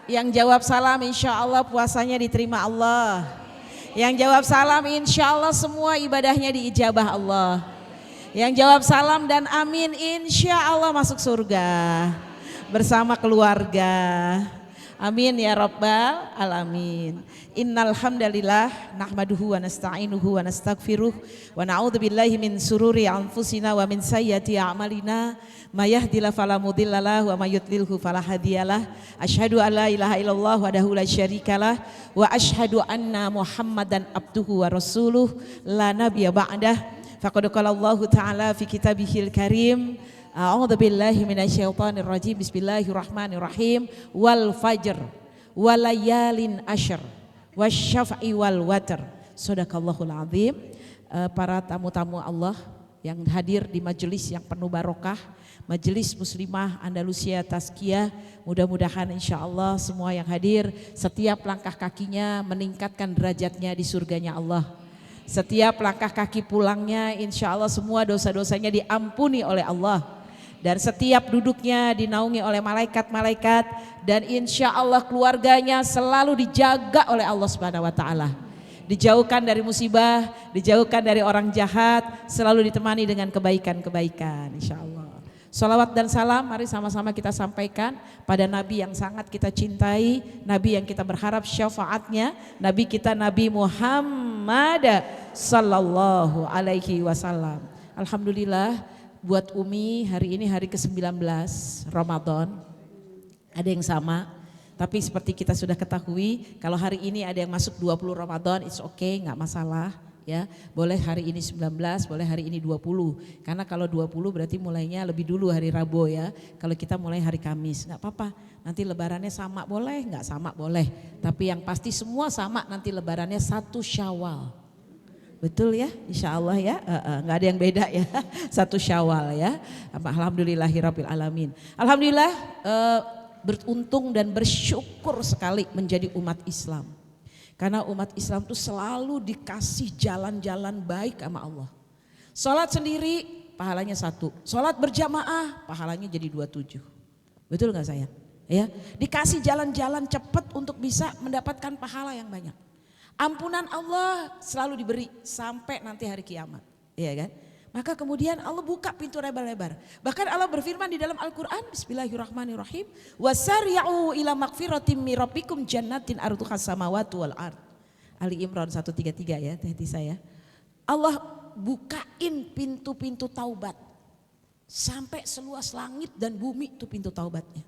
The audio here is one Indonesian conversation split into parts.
Yang jawab salam insya Allah puasanya diterima Allah. Yang jawab salam insya Allah semua ibadahnya diijabah Allah. Yang jawab salam dan amin insya Allah masuk surga bersama keluarga. Amin ya rabbal alamin. Innal hamdalillah nahmaduhu wa nasta'inuhu wa nastaghfiruh wa na'udzubillahi min sururi anfusina wa min sayyiati a'malina may yahdihillahu fala mudhillalah wa may yudlilhu fala hadiyalah. Asyhadu an la ilaha illallah wahdahu la syarikalah wa asyhadu anna Muhammadan abduhu wa rasuluh la nabiyya ba'dah. Faqad qala Allah ta'ala fi kitabihil karim. A'udzu billahi minasyaitonir rajim. Bismillahirrahmanirrahim. Wal fajr walayalin asyr wasyaf'i wal watr. Shadaqallahul azim. Para tamu-tamu Allah yang hadir di majelis yang penuh barokah, Majelis Muslimah Andalusia Tazkiyah, mudah-mudahan insya Allah semua yang hadir setiap langkah kakinya meningkatkan derajatnya di surganya Allah. Setiap langkah kaki pulangnya insya Allah semua dosa-dosanya diampuni oleh Allah. Dan setiap duduknya dinaungi oleh malaikat-malaikat. Dan insya Allah keluarganya selalu dijaga oleh Allah Subhanahu wa ta'ala. Dijauhkan dari musibah, dijauhkan dari orang jahat, selalu ditemani dengan kebaikan-kebaikan insya Allah. Salawat dan salam mari sama-sama kita sampaikan pada Nabi yang sangat kita cintai, Nabi yang kita berharap syafaatnya, Nabi kita Nabi Muhammad sallallahu alaihi wasallam. Alhamdulillah buat Umi hari ini hari ke-19 Ramadan. Ada yang sama, tapi seperti kita sudah ketahui kalau hari ini ada yang masuk 20 Ramadan, it's okay, gak masalah. Ya, boleh hari ini 19, boleh hari ini 20. Karena kalau 20 berarti mulainya lebih dulu hari Rabu ya. Kalau kita mulai hari Kamis, nggak apa-apa. Nanti lebarannya sama boleh, nggak sama boleh. Tapi yang pasti semua sama nanti lebarannya 1 Syawal. Betul ya, insya Allah ya, nggak ada yang beda ya, 1 Syawal ya. Alhamdulillahirabbil alamin. Alhamdulillah beruntung dan bersyukur sekali menjadi umat Islam. Karena umat Islam itu selalu dikasih jalan-jalan baik sama Allah. Sholat sendiri pahalanya 1, sholat berjamaah pahalanya jadi 27. Betul gak sayang? Ya, dikasih jalan-jalan cepat untuk bisa mendapatkan pahala yang banyak. Ampunan Allah selalu diberi sampai nanti hari kiamat. Iya kan? Maka kemudian Allah buka pintu lebar-lebar. Bahkan Allah berfirman di dalam Al-Quran, Bismillahirrahmanirrahim. Wasari'u ila magfiratim min rabbikum jannatin arduhas samawati wal ard. Ali Imran 133 ya, tadi saya. Allah bukain pintu-pintu taubat. Sampai seluas langit dan bumi itu pintu taubatnya.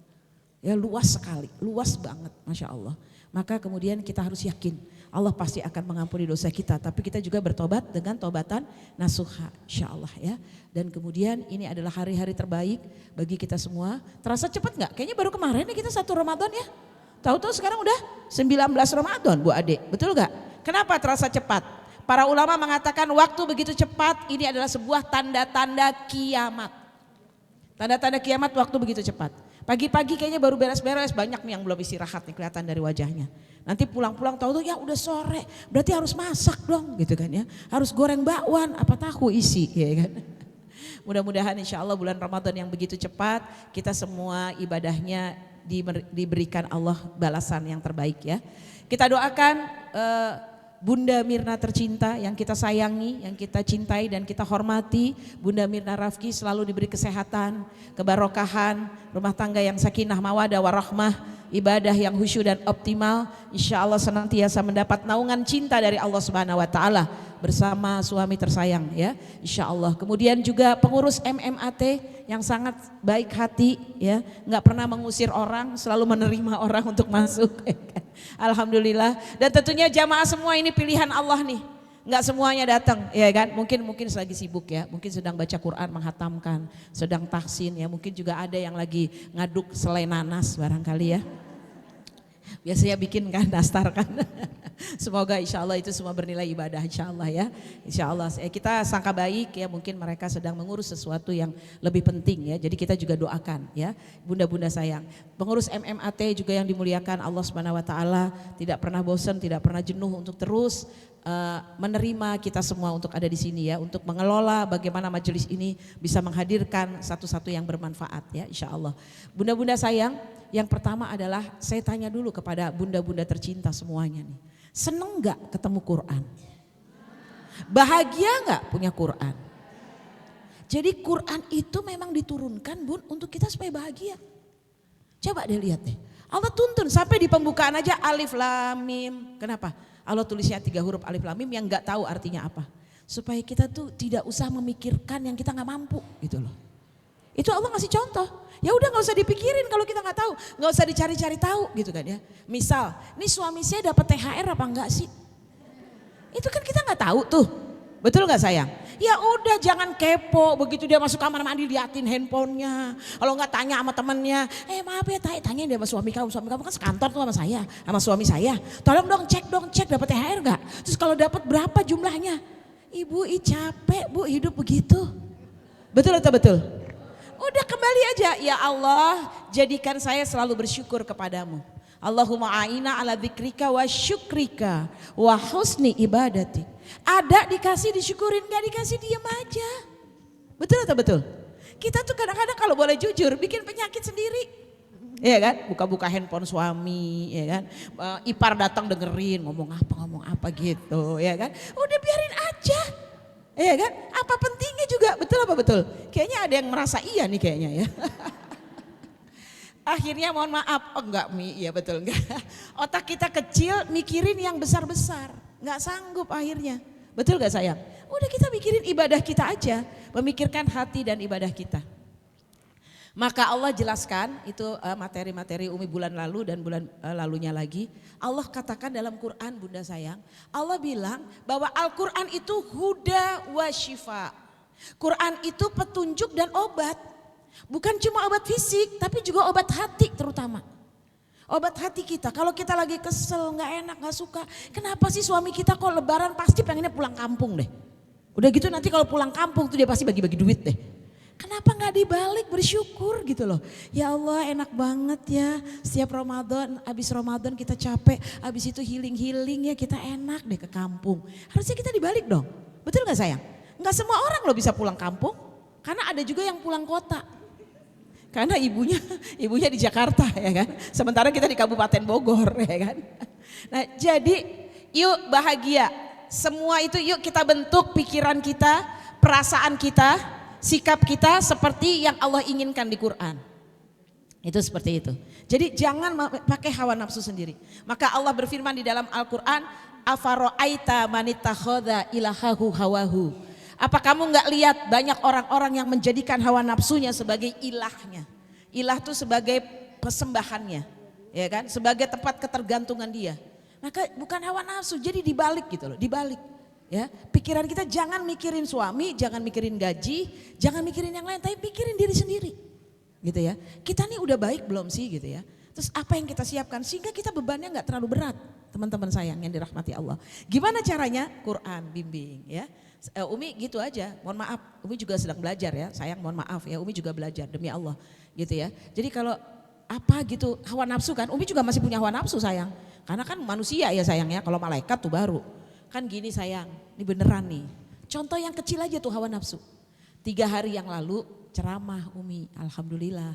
Ya luas sekali, luas banget, Masya Allah. Maka kemudian kita harus yakin Allah pasti akan mengampuni dosa kita, tapi kita juga bertobat dengan tobatan nasuha insya Allah ya. Dan kemudian ini adalah hari-hari terbaik bagi kita semua. Terasa cepat gak? Kayaknya baru kemarin nih kita 1 Ramadan ya. Tahu-tahu sekarang udah 19 Ramadan Bu Ade, betul gak? Kenapa terasa cepat? Para ulama mengatakan waktu begitu cepat ini adalah sebuah tanda-tanda kiamat. Tanda-tanda kiamat waktu begitu cepat. Pagi-pagi kayaknya baru beres-beres, banyak nih yang belum istirahat nih kelihatan dari wajahnya. Nanti pulang-pulang tahu tuh ya udah sore, berarti harus masak dong gitu kan ya. Harus goreng bakwan, apa tahu isi ya kan. Mudah-mudahan insya Allah bulan Ramadan yang begitu cepat, kita semua ibadahnya diberikan Allah balasan yang terbaik ya. Kita doakan Bunda Mirna tercinta yang kita sayangi, yang kita cintai dan kita hormati. Bunda Mirna Rafki selalu diberi kesehatan, kebarokahan, rumah tangga yang sakinah mawadah warahmah, ibadah yang khusyuk dan optimal. Insya Allah senantiasa mendapat naungan cinta dari Allah Subhanahu wa ta'ala bersama suami tersayang ya, insya Allah. Kemudian juga pengurus MMAT yang sangat baik hati ya, nggak pernah mengusir orang, selalu menerima orang untuk masuk. Alhamdulillah. Dan tentunya jamaah semua ini pilihan Allah nih, nggak semuanya datang ya kan. Mungkin lagi sibuk ya, mungkin sedang baca Quran menghatamkan, sedang tahsin ya, mungkin juga ada yang lagi ngaduk selai nanas barangkali ya. Biasanya bikin kan nastar kan. Semoga insya Allah itu semua bernilai ibadah insya Allah ya. Insya Allah kita sangka baik ya, mungkin mereka sedang mengurus sesuatu yang lebih penting ya. Jadi kita juga doakan ya, bunda-bunda sayang. Pengurus MMAT juga yang dimuliakan Allah Subhanahu Wa Taala, tidak pernah bosan, tidak pernah jenuh untuk terus menerima kita semua untuk ada di sini ya, untuk mengelola bagaimana majelis ini bisa menghadirkan satu-satu yang bermanfaat ya insya Allah. Bunda-bunda sayang, yang pertama adalah saya tanya dulu kepada bunda-bunda tercinta semuanya nih. Seneng gak ketemu Quran? Bahagia gak punya Quran? Jadi Quran itu memang diturunkan bun untuk kita supaya bahagia. Coba deh lihat deh. Allah tuntun sampai di pembukaan aja alif lam mim. Kenapa? Allah tulisnya 3 huruf alif lam mim yang gak tahu artinya apa. Supaya kita tuh tidak usah memikirkan yang kita gak mampu gitu loh. Itu Allah ngasih contoh. Ya udah nggak usah dipikirin kalau kita nggak tahu, nggak usah dicari-cari tahu gitu kan ya. Misal, nih suami saya dapat THR apa enggak sih? Itu kan kita nggak tahu tuh, betul nggak sayang? Ya udah jangan kepo, begitu dia masuk kamar mandi liatin handphonenya. Kalau nggak tanya sama temennya, maaf ya tanya dia sama suami kamu kan sekantor tuh sama suami saya. Tolong dong cek dapat THR nggak? Terus kalau dapat berapa jumlahnya? Ibu capek bu hidup begitu, betul atau betul? Udah kembali aja, ya Allah jadikan saya selalu bersyukur kepadamu. Allahumma a'ina ala dzikrika wa syukrika wa husni ibadati. Ada dikasih disyukurin, gak dikasih diam aja. Betul atau betul? Kita tuh kadang-kadang kalau boleh jujur bikin penyakit sendiri. Iya kan, buka-buka handphone suami, ya kan. Ipar datang dengerin ngomong apa gitu, ya kan. Udah biarin aja. Iya kan? Apa pentingnya juga, betul apa betul? Kayaknya ada yang merasa iya nih kayaknya ya. Akhirnya mohon maaf, enggak Mi, iya betul enggak. Otak kita kecil mikirin yang besar-besar, enggak sanggup akhirnya. Betul gak sayang? Udah kita mikirin ibadah kita aja, memikirkan hati dan ibadah kita. Maka Allah jelaskan itu materi-materi Umi bulan lalu dan bulan lalunya lagi. Allah katakan dalam Quran bunda sayang. Allah bilang bahwa Al-Quran itu huda wa syifa. Quran itu petunjuk dan obat. Bukan cuma obat fisik tapi juga obat hati terutama. Obat hati kita, kalau kita lagi kesel, gak enak, gak suka. Kenapa sih suami kita kok lebaran pasti pengennya pulang kampung deh. Udah gitu nanti kalau pulang kampung tuh dia pasti bagi-bagi duit deh. Kenapa gak dibalik bersyukur gitu loh. Ya Allah enak banget ya, setiap Ramadan, abis Ramadan kita capek, abis itu healing ya kita enak deh ke kampung. Harusnya kita dibalik dong, betul gak sayang? Gak semua orang loh bisa pulang kampung, karena ada juga yang pulang kota. Karena ibunya di Jakarta ya kan, sementara kita di Kabupaten Bogor ya kan. Nah jadi yuk bahagia, semua itu yuk kita bentuk pikiran kita, perasaan kita, sikap kita seperti yang Allah inginkan di Quran. Itu seperti itu. Jadi jangan pakai hawa nafsu sendiri. Maka Allah berfirman di dalam Al-Quran, afaro'aita manittakhadha ilahahu hawahu. Apa kamu gak lihat banyak orang-orang yang menjadikan hawa nafsunya sebagai ilahnya. Ilah itu sebagai persembahannya, ya kan? Sebagai tempat ketergantungan dia. Maka bukan hawa nafsu, jadi dibalik gitu loh, dibalik. Ya, pikiran kita jangan mikirin suami, jangan mikirin gaji, jangan mikirin yang lain, tapi pikirin diri sendiri. Gitu ya. Kita nih udah baik belum sih gitu ya. Terus apa yang kita siapkan sehingga kita bebannya nggak terlalu berat, teman-teman sayang yang dirahmati Allah. Gimana caranya? Quran bimbing ya. Umi gitu aja, mohon maaf, Umi juga sedang belajar ya, sayang mohon maaf ya, Umi juga belajar demi Allah gitu ya. Jadi kalau apa gitu hawa nafsu kan, Umi juga masih punya hawa nafsu sayang. Karena kan manusia ya sayang ya, kalau malaikat tuh baru. Kan gini sayang, ini beneran nih. Contoh yang kecil aja tuh hawa nafsu. 3 hari yang lalu ceramah Umi, alhamdulillah.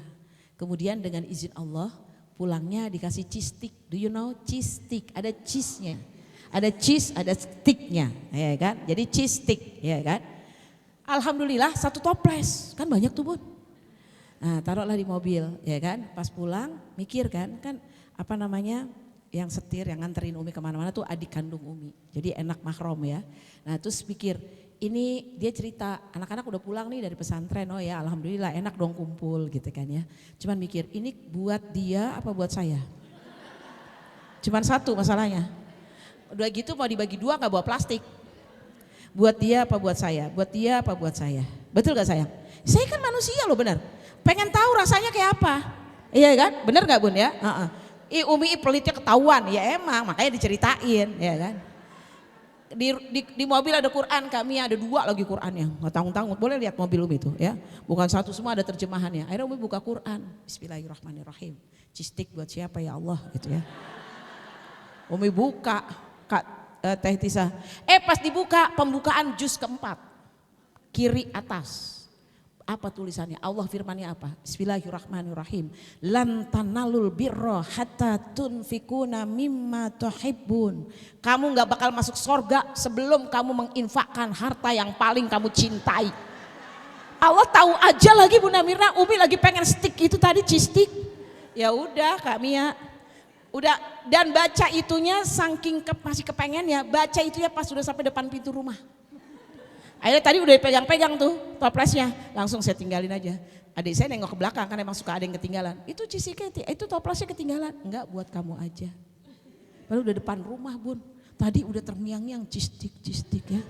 Kemudian dengan izin Allah pulangnya dikasih cheese stick. Do you know cheese stick? Ada cheese-nya. Ada cheese, ada sticknya, ya kan? Jadi cheese stick, ya kan? Alhamdulillah 1 toples, kan banyak tuh Bun. Nah taruhlah di mobil, ya kan? Pas pulang mikir kan apa namanya? Yang setir, yang nganterin Umi kemana-mana tuh adik kandung Umi. Jadi enak mahram ya. Nah terus pikir, ini dia cerita anak-anak udah pulang nih dari pesantren. Oh ya alhamdulillah enak dong kumpul gitu kan ya. Cuman mikir ini buat dia apa buat saya? Cuman 1 masalahnya. Udah gitu mau dibagi 2 gak bawa plastik. Buat dia apa buat saya? Buat dia apa buat saya? Betul gak sayang? Saya kan manusia loh benar. Pengen tahu rasanya kayak apa. Iya kan? Benar gak Bun ya? Umi pelitnya ketahuan, ya emang makanya diceritain ya kan. Di mobil ada Quran, kami ada 2 lagi Qurannya, nggak tanggung-tanggung, boleh lihat mobil Umi itu ya, bukan satu semua ada terjemahannya. Akhirnya Umi buka Quran, Bismillahirrahmanirrahim, cistik buat siapa ya Allah gitu ya. Umi buka, Kak Teh Tisa, pas dibuka pembukaan juz keempat, kiri atas. Apa tulisannya? Allah firmannya apa? Bismillahirrahmanirrahim. Lan tanalul birra hatta tunfikuna mimma tuhibbun. Kamu gak bakal masuk sorga sebelum kamu menginfakkan harta yang paling kamu cintai. Allah tahu aja lagi Bunda Mirna, Umi lagi pengen stick itu tadi, cistik. Ya udah Kak Mia, udah, dan baca itunya saking masih kepengen ya, baca itu ya pas sudah sampai depan pintu rumah. Akhirnya tadi udah pegang-pegang tuh toplesnya, langsung saya tinggalin aja. Adik saya nengok ke belakang kan emang suka ada yang ketinggalan. Itu cisiknya, itu toplesnya ketinggalan. Enggak, buat kamu aja. Lalu udah depan rumah Bun, tadi udah terngiang-ngiang cistik ya.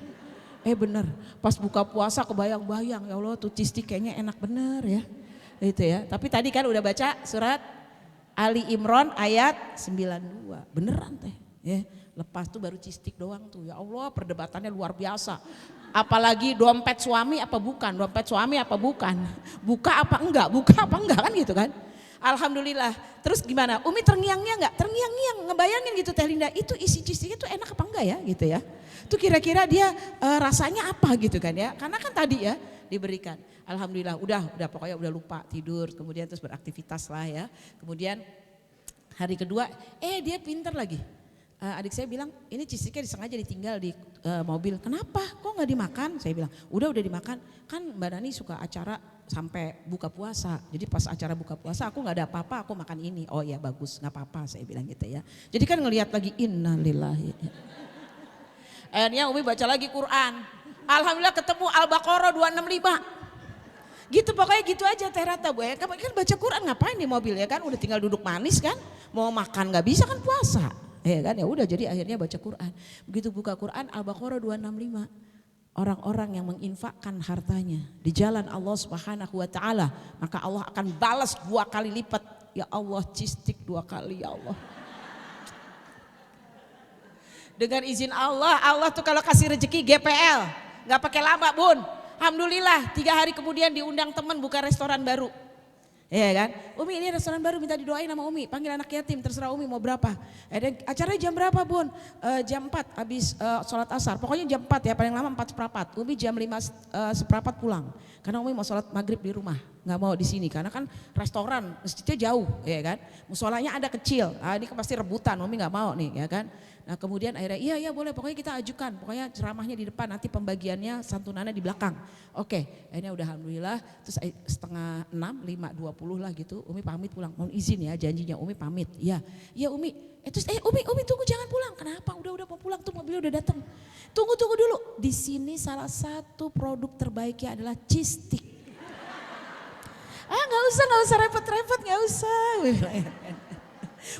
Bener, pas buka puasa kebayang-bayang, ya Allah tuh cistik kayaknya enak bener ya. Itu ya, tapi tadi kan udah baca surat Ali Imran ayat 92, beneran teh ya. Lepas tuh baru cistik doang tuh, ya Allah perdebatannya luar biasa. Apalagi dompet suami apa bukan, dompet suami apa bukan, buka apa enggak kan gitu kan. Alhamdulillah. Terus gimana, Umi terngiang-ngiang enggak? Terngiang-ngiang, ngebayangin gitu Teh Linda, itu isi cistiknya tuh enak apa enggak ya gitu ya. Itu kira-kira dia rasanya apa gitu kan ya, karena kan tadi ya diberikan. Alhamdulillah udah pokoknya udah lupa tidur, kemudian terus beraktivitas lah ya. Kemudian hari kedua dia pinter lagi. Adik saya bilang ini cistiknya disengaja ditinggal di mobil. Kenapa? Kok nggak dimakan? Saya bilang udah dimakan. Kan Mbak Nani suka acara sampai buka puasa. Jadi pas acara buka puasa aku nggak ada apa-apa, aku makan ini. Oh ya bagus, nggak apa-apa saya bilang gitu ya. Jadi kan ngelihat lagi innalillahi. Akhirnya Umi baca lagi Quran. Alhamdulillah ketemu Al-Baqarah 265. Gitu pokoknya gitu aja Teh Rata Bu ya. Kan baca Quran ngapain di mobil ya kan? Udah tinggal duduk manis kan? Mau makan nggak bisa kan puasa. Ya kan, ya udah jadi akhirnya baca Quran. Begitu buka Quran Al-Baqarah 265. Orang-orang yang menginfakkan hartanya di jalan Allah Subhanahu wa taala, maka Allah akan balas 2 kali lipat. Ya Allah, cistik 2 kali ya Allah. Dengan izin Allah, Allah tuh kalau kasih rezeki GPL, nggak pakai lama Bun. Alhamdulillah 3 hari kemudian diundang teman buka restoran baru. Iya kan, Umi ini restoran baru minta didoain sama Umi, panggil anak yatim terserah Umi mau berapa. Acaranya jam berapa Bun? Jam 4 habis sholat asar, pokoknya jam 4 ya paling lama 4:15. Umi jam 5:15 pulang, karena Umi mau sholat maghrib di rumah, nggak mau di sini karena kan restoran masjidnya jauh ya kan. Musolanya ada kecil, ini pasti rebutan, Umi nggak mau nih ya kan. Nah kemudian akhirnya iya boleh, pokoknya kita ajukan, pokoknya ceramahnya di depan, nanti pembagiannya santunannya di belakang. Oke, akhirnya udah alhamdulillah, terus 5:30, 5:20 lah gitu, Umi pamit pulang, mohon izin ya janjinya Umi pamit. Iya Umi, terus Umi tunggu jangan pulang, kenapa? Udah mau pulang tuh mobilnya udah datang. Tunggu dulu, di sini salah satu produk terbaiknya adalah cistik. Nggak usah repot-repot, nggak usah.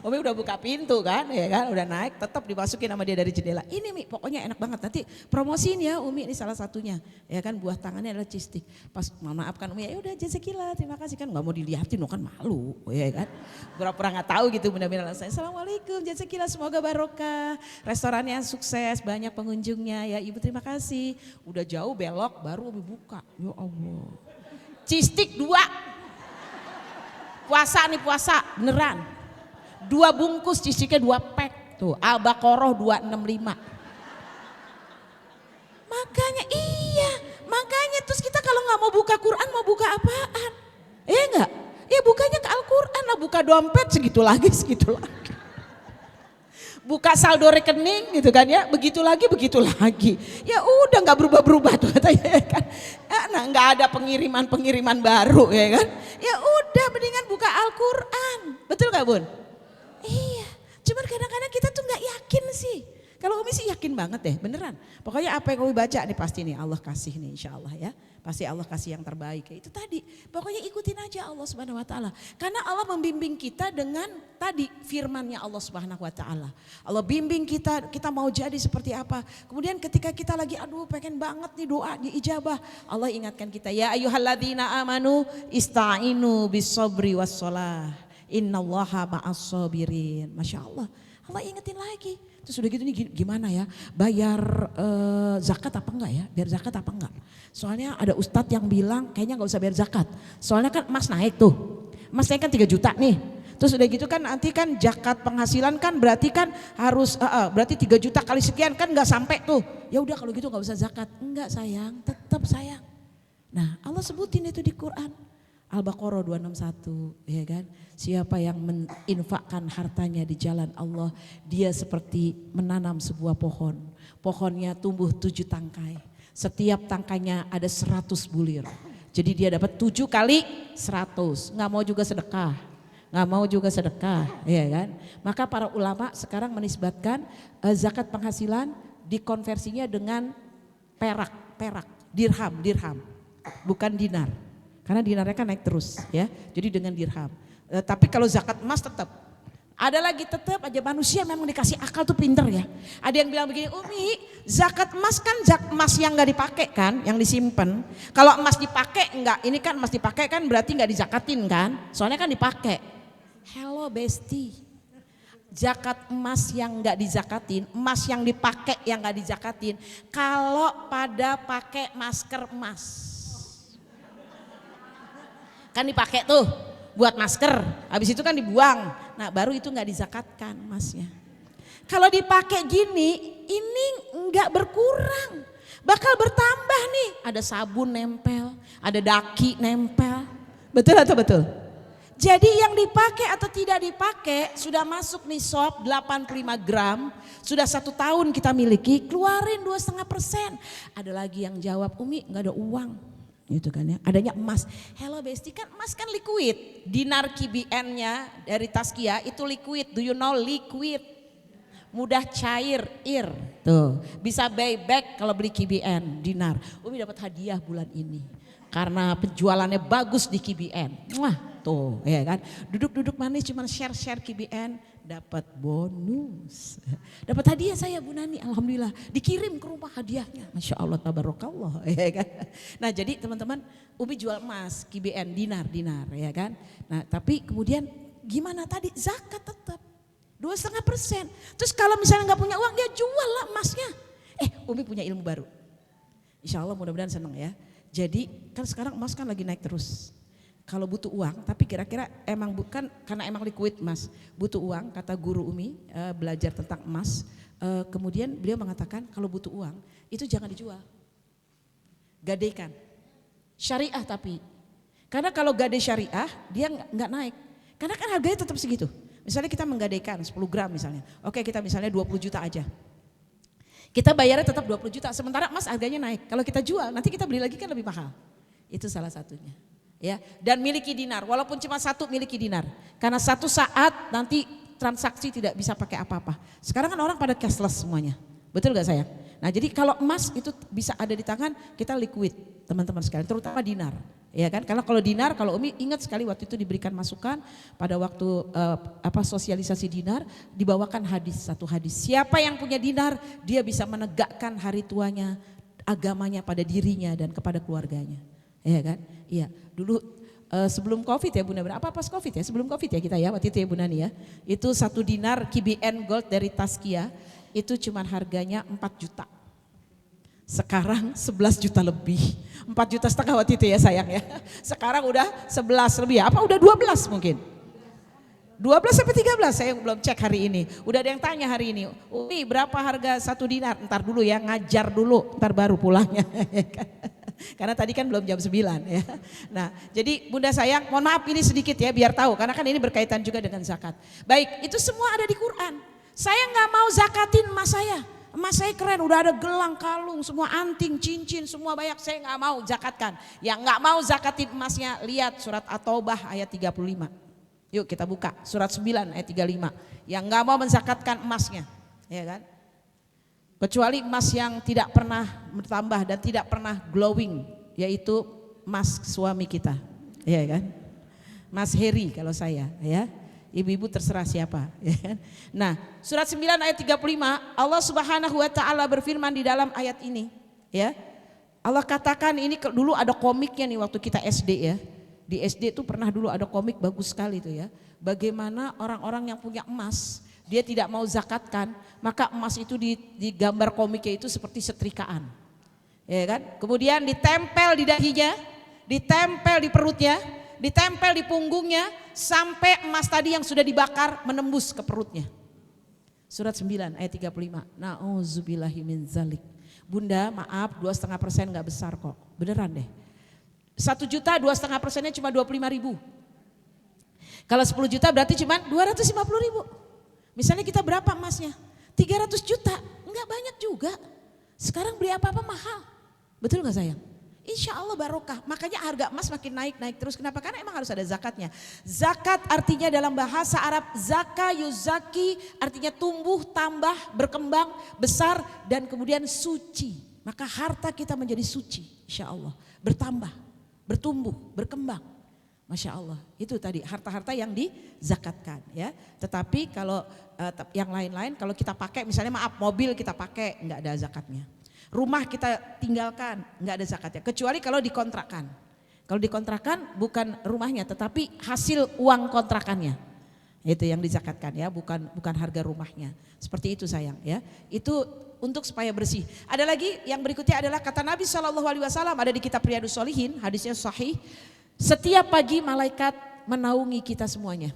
Umi udah buka pintu kan, ya kan, udah naik, tetap dimasukin sama dia dari jendela. Ini Mi, pokoknya enak banget. Nanti promosiin ya Umi, ini salah satunya. Ya kan, buah tangannya adalah cistik. Pas mohon maaf kan Umi, ya udah jazakillah, terima kasih kan, nggak mau dilihatin, kan malu, ya kan. Pura-pura nggak tahu gitu, benar-benar saya. Assalamualaikum, jazakillah, semoga barokah. Restorannya sukses, banyak pengunjungnya. Ya Ibu terima kasih. Udah jauh belok, baru Umi buka. Ya Allah. Cistik 2. Puasa nih puasa, beneran. 2 bungkus cistiknya 2 pack tuh, Al-Baqarah 265. Makanya terus kita kalau nggak mau buka Quran mau buka apaan? Enggak? Ya bukanya ke Al-Quran lah, buka dompet segitu lagi. Buka saldo rekening gitu kan ya, begitu lagi. Ya udah nggak berubah tuh katanya kan. Nah nggak ada pengiriman baru ya kan. Ya udah mendingan buka Al-Quran, betul nggak Bun? Iya, cuman kadang-kadang kita tuh gak yakin sih. Kalau Umi sih yakin banget deh, beneran. Pokoknya apa yang Umi baca nih pasti nih Allah kasih nih insya Allah ya. Pasti Allah kasih yang terbaik. Itu tadi, pokoknya ikutin aja Allah Subhanahu Wa Taala. Karena Allah membimbing kita dengan tadi firmannya Allah Subhanahu Wa Taala. Allah bimbing kita mau jadi seperti apa. Kemudian ketika kita lagi aduh pengen banget nih doa diijabah. Allah ingatkan kita, ya ayyuhalladzina amanu ista'inu bis sabri was shalah. Innallaha ma'as-sabirin. Masya Allah. Allah ingetin lagi. Terus udah gitu nih gimana ya, bayar zakat apa enggak ya, biar zakat apa enggak. Soalnya ada ustadz yang bilang kayaknya gak usah bayar zakat. Soalnya kan emas naik tuh, emas naik kan 3 juta nih. Terus udah gitu kan nanti kan zakat penghasilan kan berarti kan harus, berarti 3 juta kali sekian kan gak sampai tuh. Ya udah kalau gitu gak usah zakat. Enggak sayang, tetap sayang. Nah Allah sebutin itu di Quran. Al-Baqarah 261, ya kan? Siapa yang menginfakkan hartanya di jalan Allah, dia seperti menanam sebuah pohon. Pohonnya tumbuh 7 tangkai. Setiap tangkainya ada 100 bulir. Jadi dia dapat 7 kali 100. Nggak mau juga sedekah. Nggak mau juga sedekah, ya kan? Maka para ulama sekarang menisbatkan zakat penghasilan dikonversinya dengan perak, dirham, bukan dinar. Karena dinarnya kan naik terus ya, jadi dengan dirham. Tapi kalau zakat emas tetap. Ada lagi tetap aja manusia memang dikasih akal tuh pinter ya. Ada yang bilang begini, Umi zakat emas kan emas yang gak dipakai kan, yang disimpan. Kalau emas dipakai enggak, ini kan emas dipakai kan berarti gak dizakatin kan, soalnya kan dipakai. Hello bestie, zakat emas yang gak dizakatin, emas yang dipakai yang gak dizakatin. Kalau pada pakai masker emas. Kan dipakai tuh buat masker, habis itu kan dibuang. Nah baru itu nggak dizakatkan emasnya. Kalau dipakai gini, ini nggak berkurang, bakal bertambah nih. Ada sabun nempel, ada daki nempel, betul atau betul? Jadi yang dipakai atau tidak dipakai sudah masuk nih nisab 85 gram, sudah 1 tahun kita miliki, keluarin 2,5%. Ada lagi yang jawab, Umi nggak ada uang. Itu kan ya, adanya emas. Hello bestie, kan emas kan liquid. Dinar KBN-nya dari Tazkiyah itu liquid. Do you know liquid? Mudah cair, tuh bisa buyback kalau beli KBN dinar. Umi dapat hadiah bulan ini karena penjualannya bagus di KBN. Wah tuh ya kan, duduk manis cuman share KBN, dapat bonus, dapat hadiah saya Bu Nani, alhamdulillah dikirim ke rumah hadiahnya, masya Allah tabarakallah ya kan. Nah jadi teman-teman, Umi jual emas KBN dinar ya kan. Nah tapi kemudian gimana tadi, zakat tetap 2,5%. Terus kalau misalnya nggak punya uang, dia jual lah emasnya. Umi punya ilmu baru, insya Allah mudah-mudahan seneng ya. Jadi kan sekarang emas kan lagi naik terus. Kalau butuh uang, tapi kira-kira emang bukan karena emang liquid emas, butuh uang, kata guru Umi belajar tentang emas. Kemudian beliau mengatakan kalau butuh uang itu jangan dijual, gadaikan, syariah tapi. Karena kalau gade syariah dia nggak naik, karena kan harganya tetap segitu. Misalnya kita menggadaikan 10 gram misalnya, oke kita misalnya 20 juta aja. Kita bayarnya tetap 20 juta, sementara emas harganya naik. Kalau kita jual, nanti kita beli lagi kan lebih mahal. Itu salah satunya. Ya, dan miliki dinar, walaupun cuma 1 miliki dinar. Karena satu saat nanti transaksi tidak bisa pakai apa-apa. Sekarang kan orang pada cashless semuanya. Betul gak sayang? Nah jadi kalau emas itu bisa ada di tangan, kita liquid teman-teman sekalian, terutama dinar. Ya kan, karena kalau dinar, kalau Umi ingat sekali waktu itu diberikan masukan pada waktu sosialisasi dinar, dibawakan satu hadis. Siapa yang punya dinar, dia bisa menegakkan hari tuanya, agamanya pada dirinya dan kepada keluarganya. Ya kan, iya dulu sebelum Covid ya Bunda, pas Covid ya, sebelum Covid ya kita ya waktu itu ya Bunda nih ya. Itu 1 dinar KBN gold dari Tazkiyah itu cuman harganya 4 juta. Sekarang 11 juta lebih, 4,5 juta waktu itu ya sayang ya. Sekarang udah 11 lebih, apa udah 12 mungkin. 12 sampai 13 saya belum cek hari ini. Udah ada yang tanya hari ini, Umi berapa harga 1 dinar? Ntar dulu ya, ngajar dulu, ntar baru pulangnya. Karena tadi kan belum jam 9 ya. Nah jadi Bunda sayang, mohon maaf ini sedikit ya biar tahu, karena kan ini berkaitan juga dengan zakat. Baik, itu semua ada di Quran. Saya nggak mau zakatin emas saya. Emas saya keren, udah ada gelang, kalung, semua anting, cincin, semua banyak. Saya nggak mau zakatkan. Yang nggak mau zakatin emasnya, lihat surat At-Taubah ayat 35. Yuk kita buka surat 9 ayat 35. Yang nggak mau menzakatkan emasnya, ya kan? Kecuali emas yang tidak pernah bertambah dan tidak pernah glowing, yaitu emas suami kita, ya kan? Mas Heri kalau saya, ya. Ibu-ibu terserah siapa, ya kan? Nah, surat 9 ayat 35, Allah Subhanahu wa taala berfirman di dalam ayat ini, ya. Allah katakan ini dulu ada komiknya nih waktu kita SD ya. Di SD tuh pernah dulu ada komik bagus sekali tuh ya. Bagaimana orang-orang yang punya emas, dia tidak mau zakatkan, maka emas itu di gambar komiknya itu seperti setrikaan. Ya kan? Kemudian ditempel di dahinya, ditempel di perutnya, ditempel di punggungnya, sampai emas tadi yang sudah dibakar menembus ke perutnya. Surat 9 ayat 35. Na'udzubillahi min zalik. Bunda maaf 2,5% gak besar kok, beneran deh. 1 juta 2,5%-nya cuma 25.000. Kalau 10 juta berarti cuma 250.000. Misalnya kita berapa emasnya? 300 juta, enggak banyak juga. Sekarang beli apa-apa mahal. Betul gak sayang? Insya Allah barokah. Makanya harga emas makin naik terus. Kenapa? Karena emang harus ada zakatnya. Zakat artinya dalam bahasa Arab zaka yuzaki, artinya tumbuh, tambah, berkembang, besar dan kemudian suci. Maka harta kita menjadi suci insya Allah. Bertambah, bertumbuh, berkembang. Masya Allah, itu tadi harta-harta yang dizakatkan ya. Tetapi kalau yang lain-lain kalau kita pakai misalnya maaf mobil kita pakai enggak ada zakatnya. Rumah kita tinggalkan enggak ada zakatnya kecuali kalau dikontrakan. Kalau dikontrakan bukan rumahnya tetapi hasil uang kontrakannya. Itu yang dizakatkan ya, bukan harga rumahnya. Seperti itu sayang ya. Itu untuk supaya bersih. Ada lagi yang berikutnya adalah kata Nabi SAW ada di kitab Riyadhus Shalihin, hadisnya sahih. Setiap pagi malaikat menaungi kita semuanya.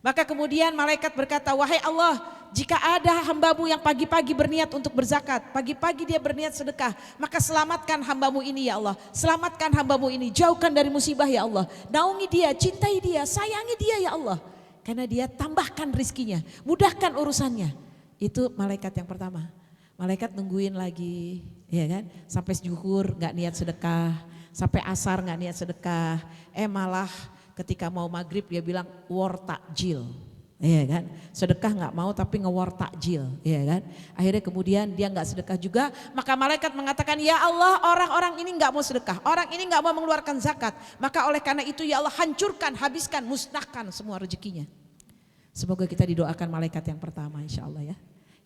Maka kemudian malaikat berkata, wahai Allah, jika ada hambamu yang pagi-pagi berniat untuk berzakat, pagi-pagi dia berniat sedekah, maka selamatkan hambamu ini ya Allah, selamatkan hambamu ini, jauhkan dari musibah ya Allah, naungi dia, cintai dia, sayangi dia ya Allah, karena dia tambahkan rizkinya, mudahkan urusannya. Itu malaikat yang pertama. Malaikat nungguin lagi, ya kan, sampai zuhur nggak niat sedekah, sampai asar nggak niat sedekah, malah ketika mau maghrib dia bilang war takjil, ya kan, sedekah nggak mau tapi ngewar takjil, ya kan. Akhirnya kemudian dia nggak sedekah juga, maka malaikat mengatakan ya Allah orang-orang ini nggak mau sedekah, orang ini nggak mau mengeluarkan zakat, maka oleh karena itu ya Allah hancurkan, habiskan, musnahkan semua rezekinya. Semoga kita didoakan malaikat yang pertama insya Allah ya.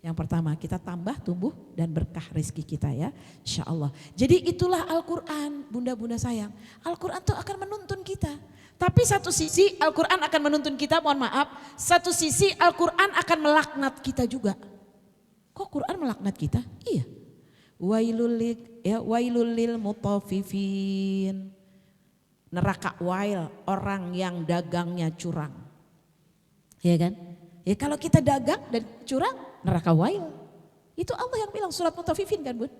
Yang pertama kita tambah, tumbuh dan berkah rezeki kita ya insya Allah. Jadi itulah Al-Quran bunda-bunda sayang. Al-Quran itu akan menuntun kita. Tapi satu sisi Al-Quran akan menuntun kita, mohon maaf. Satu sisi Al-Quran akan melaknat kita juga. Kok Quran melaknat kita? Iya. Wailul lil mutaffifin. Neraka wail orang yang dagangnya curang. Iya kan? Ya kalau kita dagang dan curang, neraka wail. Itu Allah yang bilang surat Mutaffifin kan bun.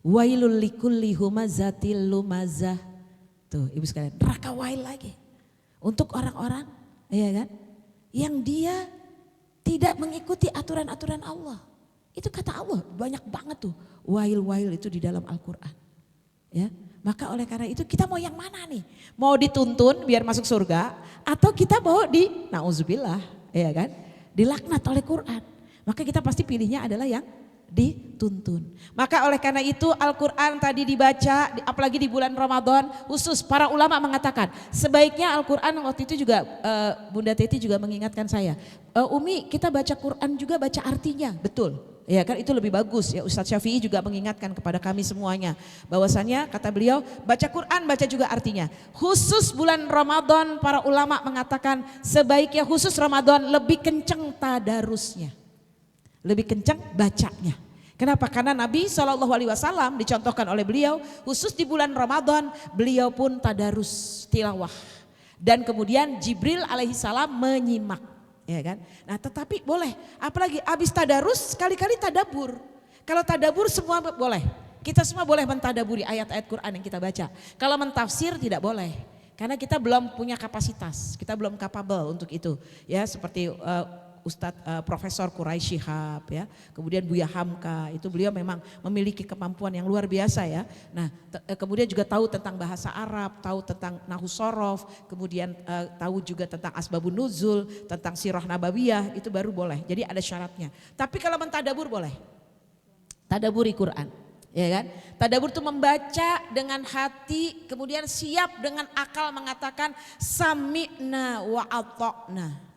Wailul likulli humazatil lumazah. Tuh ibu sekalian, neraka wail lagi. Untuk orang-orang ya kan, yang dia tidak mengikuti aturan-aturan Allah. Itu kata Allah banyak banget tuh wail-wail itu di dalam Al-Quran. Ya, maka oleh karena itu kita mau yang mana nih? Mau dituntun biar masuk surga atau kita mau na'udzubillah ya kan? Dilaknat oleh Quran, maka kita pasti pilihnya adalah yang dituntun. Maka oleh karena itu Al-Quran tadi dibaca, apalagi di bulan Ramadan, khusus para ulama mengatakan sebaiknya Al-Quran waktu itu juga Bunda Teti juga mengingatkan saya, Umi kita baca Quran juga baca artinya, betul. Ya kan itu lebih bagus ya, Ustadz Syafi'i juga mengingatkan kepada kami semuanya bahwasannya kata beliau baca Quran baca juga artinya. Khusus bulan Ramadan para ulama mengatakan sebaiknya khusus Ramadan lebih kenceng tadarusnya, lebih kenceng bacanya. Kenapa? Karena Nabi SAW dicontohkan oleh beliau khusus di bulan Ramadan beliau pun tadarus tilawah dan kemudian Jibril alaihissalam menyimak. Ya kan? Nah tetapi boleh, apalagi habis tadarus sekali-kali tadabur. Kalau tadabur semua boleh, kita semua boleh mentadaburi ayat-ayat Quran yang kita baca. Kalau mentafsir tidak boleh, karena kita belum punya kapasitas, kita belum capable untuk itu. Ya seperti Ustadz Profesor Quraisy Shihab ya, kemudian Buya Hamka, itu beliau memang memiliki kemampuan yang luar biasa ya. Nah kemudian juga tahu tentang bahasa Arab, tahu tentang Nahwu Shorof, kemudian tahu juga tentang Asbabun Nuzul, tentang Sirah Nabawiyah, itu baru boleh. Jadi ada syaratnya. Tapi kalau mentadabur boleh, tadaburi Quran. Ya kan? Tadabur itu membaca dengan hati, kemudian siap dengan akal mengatakan sami'na wa ata'na.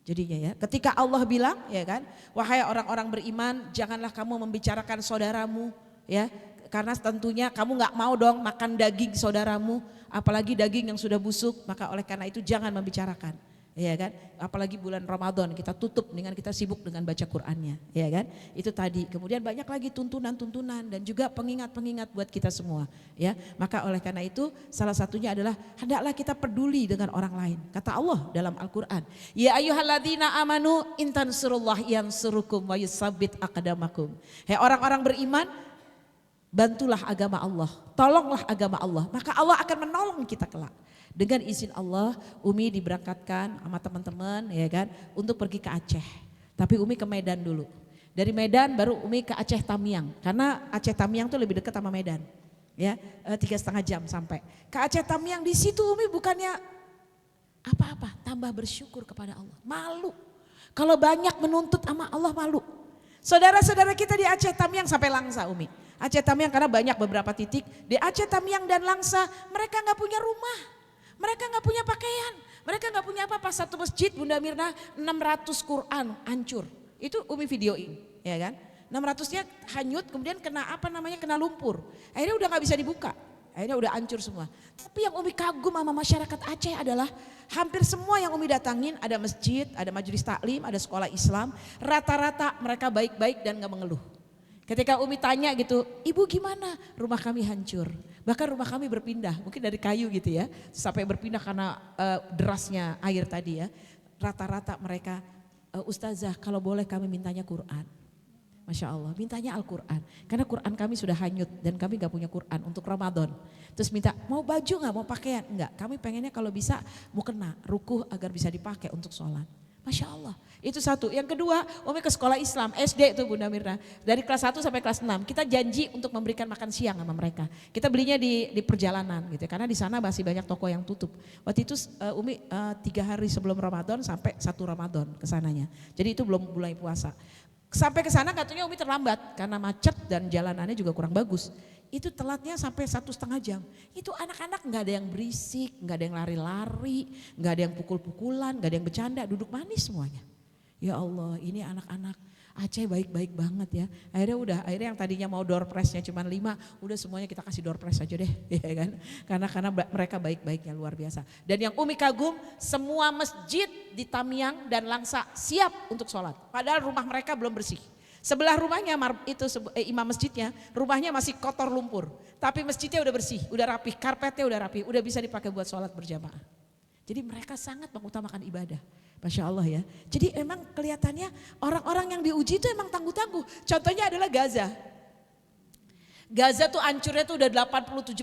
Jadinya ya, ketika Allah bilang ya kan, wahai orang-orang beriman, janganlah kamu membicarakan saudaramu ya, karena tentunya kamu nggak mau dong makan daging saudaramu, apalagi daging yang sudah busuk, maka oleh karena itu jangan membicarakan. Ya kan, apalagi bulan Ramadan kita tutup dengan kita sibuk dengan baca Qur'annya, ya kan? Itu tadi. Kemudian banyak lagi tuntunan-tuntunan dan juga pengingat-pengingat buat kita semua, ya. Maka oleh karena itu salah satunya adalah hendaklah kita peduli dengan orang lain. Kata Allah dalam Al-Qur'an, "Ya ayyuhalladzina amanu in tansurullah yansurukum wa yusabbit aqdamakum." Hei orang-orang beriman, bantulah agama Allah, tolonglah agama Allah, maka Allah akan menolong kita kelak. Dengan izin Allah, Umi diberangkatkan sama teman-teman, ya kan, untuk pergi ke Aceh. Tapi Umi ke Medan dulu. Dari Medan baru Umi ke Aceh Tamiang, karena Aceh Tamiang tuh lebih dekat sama Medan, ya 3,5 jam sampai. Ke Aceh Tamiang, di situ Umi bukannya apa-apa, tambah bersyukur kepada Allah. Malu, kalau banyak menuntut sama Allah malu. Saudara-saudara kita di Aceh Tamiang sampai Langsa Umi. Aceh Tamiang karena banyak beberapa titik, di Aceh Tamiang dan Langsa mereka gak punya rumah. Mereka gak punya pakaian, mereka gak punya apa-apa. Satu masjid Bunda Mirna 600 Quran hancur. Itu Umi videoin, ya kan. 600-nya hanyut, kemudian kena lumpur. Akhirnya udah gak bisa dibuka, akhirnya udah hancur semua. Tapi yang Umi kagum sama masyarakat Aceh adalah hampir semua yang Umi datangin ada masjid, ada majelis taklim, ada sekolah Islam. Rata-rata mereka baik-baik dan gak mengeluh. Ketika Umi tanya gitu, ibu gimana? Rumah kami hancur, bahkan rumah kami berpindah, mungkin dari kayu gitu ya, sampai berpindah karena derasnya air tadi ya. Rata-rata mereka, Ustazah kalau boleh kami mintanya Quran. Masya Allah, mintanya Al-Quran. Karena Quran kami sudah hanyut dan kami gak punya Quran untuk Ramadan. Terus minta, mau baju gak, mau pakaian? Enggak, kami pengennya kalau bisa mau kena rukuh agar bisa dipakai untuk sholat. Masya Allah, itu satu. Yang kedua, Umi ke sekolah Islam, SD itu Bunda Mirna. Dari kelas 1 sampai kelas 6, kita janji untuk memberikan makan siang sama mereka. Kita belinya di perjalanan gitu ya, karena di sana masih banyak toko yang tutup. Waktu itu Umi 3 hari sebelum Ramadan sampai 1 Ramadan kesananya. Jadi itu belum mulai puasa. Sampai ke sana katanya Umi terlambat karena macet dan jalanannya juga kurang bagus. Itu telatnya sampai 1,5 jam. Itu anak-anak gak ada yang berisik, gak ada yang lari-lari, gak ada yang pukul-pukulan, gak ada yang bercanda, duduk manis semuanya. Ya Allah, ini anak-anak Aceh baik-baik banget ya. Akhirnya yang tadinya mau door prize-nya cuma 5, udah semuanya kita kasih door prize aja deh, ya kan? Karena mereka baik-baiknya luar biasa. Dan yang Umi kagum, semua masjid di Tamiang dan Langsa siap untuk sholat. Padahal rumah mereka belum bersih. Sebelah rumahnya imam masjidnya, rumahnya masih kotor lumpur. Tapi masjidnya udah bersih, udah rapi, karpetnya udah rapi, udah bisa dipakai buat sholat berjamaah. Jadi mereka sangat mengutamakan ibadah. Masya Allah ya. Jadi emang kelihatannya orang-orang yang diuji itu emang tangguh-tangguh. Contohnya adalah Gaza. Gaza tuh hancurnya tuh udah 87%.